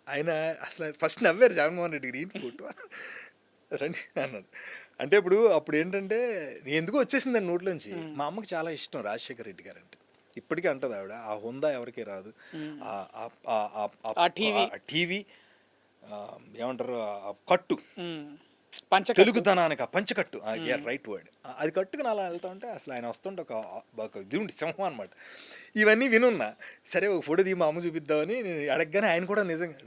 ఆయన అసలు ఫస్ట్ నవ్వారు, జగన్మోహన్ రెడ్డి గారు ఫోటో రండి అన్నాడు. అంటే అప్పుడు ఏంటంటే ఎందుకు వచ్చేసిందండి నోట్లోంచి. మా అమ్మకి చాలా ఇష్టం రాజశేఖర రెడ్డి గారు అంటే, ఇప్పటికీ అంటది ఆవిడ. ఆ హుందా ఎవరికి రాదు. టీవీ ఏమంటారు, కట్టు, తెలుగుతనానికి ఆ పంచకట్టు, రైట్ వర్డ్, అది కట్టుకుని అలా వెళ్తా ఉంటే అసలు ఆయన వస్తుంటే ఒక దేవుడి సింహం అనమాట. ఇవన్నీ వినున్నా. సరే ఒక ఫోటో దిగి మా అమ్మ చూపిద్దామని నేను అడగగానే ఆయన కూడా నిజంగా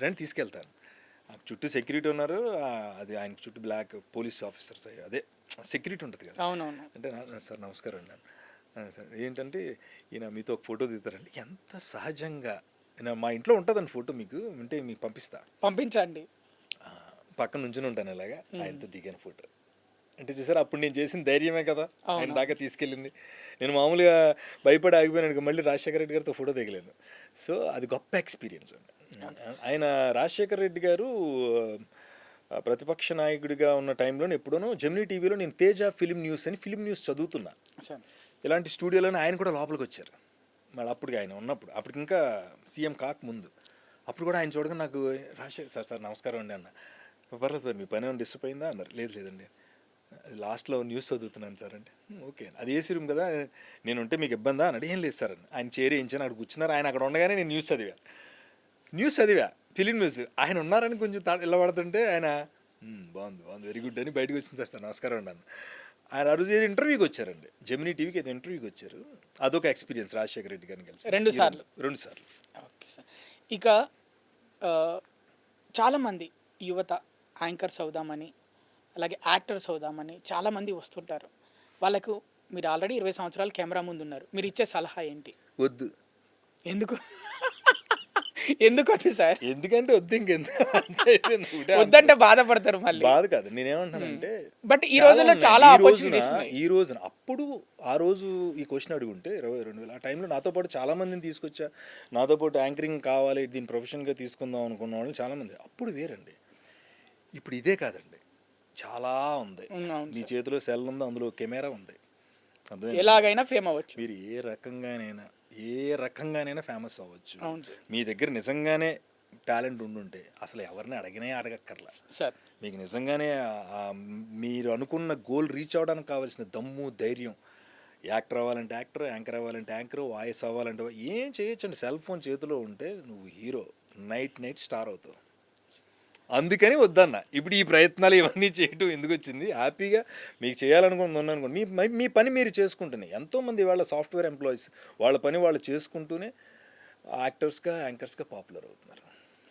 రండి తీసుకెళ్తాను. చుట్టూ సెక్యూరిటీ ఉన్నారు, అది ఆయన చుట్టూ బ్లాక్ పోలీస్ ఆఫీసర్స్, అదే సెక్యూరిటీ ఉంటుంది కదా. అంటే సార్ నమస్కారం అండి. సార్ ఏంటంటే ఈయన మీతో ఒక ఫోటో దిగుతారండి. ఎంత సహజంగా, మా ఇంట్లో ఉంటుందండి ఫోటో, మీకు ఉంటే మీకు పంపించండి. పంపించండి. పక్కన నుంచుని ఉంటాను ఇలాగా, ఆయనతో దిగాను ఫోటో. అంటే చూసారా అప్పుడు నేను చేసిన ధైర్యమే కదా ఆయన దాకా తీసుకెళ్ళింది. నేను మామూలుగా భయపడి ఆగిపోయాను, మళ్ళీ రాజశేఖర రెడ్డి గారితో ఫోటో దిగలేను. సో అది గొప్ప ఎక్స్పీరియన్స్ అండి. ఆయన రాజశేఖర రెడ్డి గారు ప్రతిపక్ష నాయకుడిగా ఉన్న టైంలో ఎప్పుడూనో జెమినీ టీవీలో నేను తేజ ఫిలిం న్యూస్ అని ఫిలిం న్యూస్ చదువుతున్నా. ఇలాంటి స్టూడియోలోనే ఆయన కూడా లోపలికి వచ్చారు. మళ్ళీ అప్పటికి ఆయన ఉన్నప్పుడు, అప్పటికి ఇంకా సీఎం కాకముందు, అప్పుడు కూడా ఆయన చూడగా నాకు రాజశేఖర్ సార్ నమస్కారం అండి అన్న. పర్లేదు సార్ మీ పని ఏమైనా డిస్టర్బ్ అయిందా అన్నారు. లేదండి లాస్ట్లో న్యూస్ చదువుతున్నాను సార్ అంటే ఓకే అది ఏసీ రూమ్ కదా నేను ఉంటే మీకు ఇబ్బందా అని ఏం లేదు సార్ అని ఆయన చేరి ఏంచాను అక్కడ కూర్చున్నారు. ఆయన అక్కడ ఉండగానే నేను న్యూస్ చదివా ఫిలిం న్యూస్. ఆయన ఉన్నారని కొంచెం ఇలా పడుతుంటే ఆయన బాగుంది వెరీ గుడ్ అని బయటకు వచ్చింది. సార్ నమస్కారం అండి అన్న. ఆయన ఆ రోజు ఇంటర్వ్యూకి వచ్చారండి, జెమినీ టీవీకి అయితే ఇంటర్వ్యూకి వచ్చారు. అదొక ఎక్స్పీరియన్స్ రాజశేఖర రెడ్డి గారిని కలిసి 2 సార్లు. Okay sir. ఇక చాలామంది యువత యాంకర్స్ అవుదామని అలాగే యాక్టర్స్ అవుదామని చాలామంది వస్తుంటారు. వాళ్ళకు మీరు ఆల్రెడీ 20 సంవత్సరాలు కెమెరా ముందు ఉన్నారు, మీరు ఇచ్చే సలహా ఏంటి? వద్దు. ఎందుకు వద్దు సార్? ఎందుకంటే వద్దు, వద్దంటే బాధపడతారు మళ్ళీ. బాధ కాదు, నేనేమంటానంటే బట్ ఈ రోజుల్లో చాలా ఆపర్చునిటీస్ ఈ రోజున అప్పుడు ఆ రోజు ఈ క్వశ్చన్ అడుగుంటే 22,000 ఆ టైంలో నాతో పాటు చాలా మందిని తీసుకొచ్చా. నాతో పాటు యాంకరింగ్ కావాలి దీన్ని ప్రొఫెషన్గా తీసుకుందాం అనుకున్న వాళ్ళు చాలామంది. అప్పుడు వేరండి, ఇప్పుడు ఇదే కాదండి, చాలా ఉంది. మీ చేతిలో సెల్ ఉంది, అందులో కెమెరా ఉంది, ఎలాగైనా ఫేమ్ అవ్వచ్చు. మీరు ఏ రకంగానైనా ఫేమస్ అవ్వచ్చు. మీ దగ్గర నిజంగానే టాలెంట్ ఉండుంటే అసలు ఎవరిని అడగక్కర్లా సార్. మీకు నిజంగానే మీరు అనుకున్న గోల్ రీచ్ అవ్వడానికి కావాల్సిన దమ్ము ధైర్యం, యాక్టర్ అవ్వాలంటే యాక్టర్, యాంకర్ అవ్వాలంటే యాంకర్, వాయిస్ అవ్వాలంటే ఏం చేయొచ్చండి. సెల్ ఫోన్ చేతిలో ఉంటే నువ్వు హీరో, నైట్ స్టార్ అవుతావు. అందుకని వద్దన్న ఇప్పుడు ఈ ప్రయత్నాలు ఇవన్నీ చేయటం ఎందుకు వచ్చింది. హ్యాపీగా మీకు చేయాలనుకుంది మీ పని మీరు చేసుకుంటూనే, ఎంతోమంది వాళ్ళ సాఫ్ట్వేర్ ఎంప్లాయీస్ వాళ్ళ పని వాళ్ళు చేసుకుంటూనే యాక్టర్స్గా యాంకర్స్గా పాపులర్ అవుతున్నారు.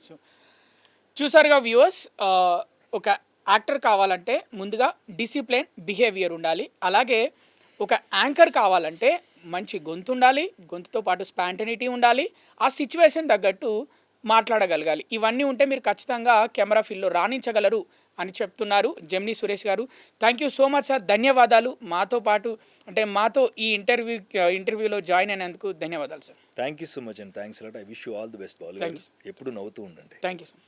సో చూసారుగా వ్యూవర్స్, ఒక యాక్టర్ కావాలంటే ముందుగా డిసిప్లిన్ బిహేవియర్ ఉండాలి. అలాగే ఒక యాంకర్ కావాలంటే మంచి గొంతు ఉండాలి, గొంతుతో పాటు స్పాంటనిటీ ఉండాలి, ఆ సిచ్యువేషన్ తగ్గట్టు మాట్లాడగలగాలి. ఇవన్నీ ఉంటే మీరు ఖచ్చితంగా కెమెరా ఫీల్డ్లో రాణించగలరు అని చెప్తున్నారు జెమినీ సురేష్ గారు. Thank you so much sir, ధన్యవాదాలు. మాతో ఈ ఇంటర్వ్యూలో జాయిన్ అయినందుకు ధన్యవాదాలు sir. Thank you so much and thanks lot. I wish you all the best. ఎప్పుడు నవ్వుతూ ఉండండి. Thank you sir.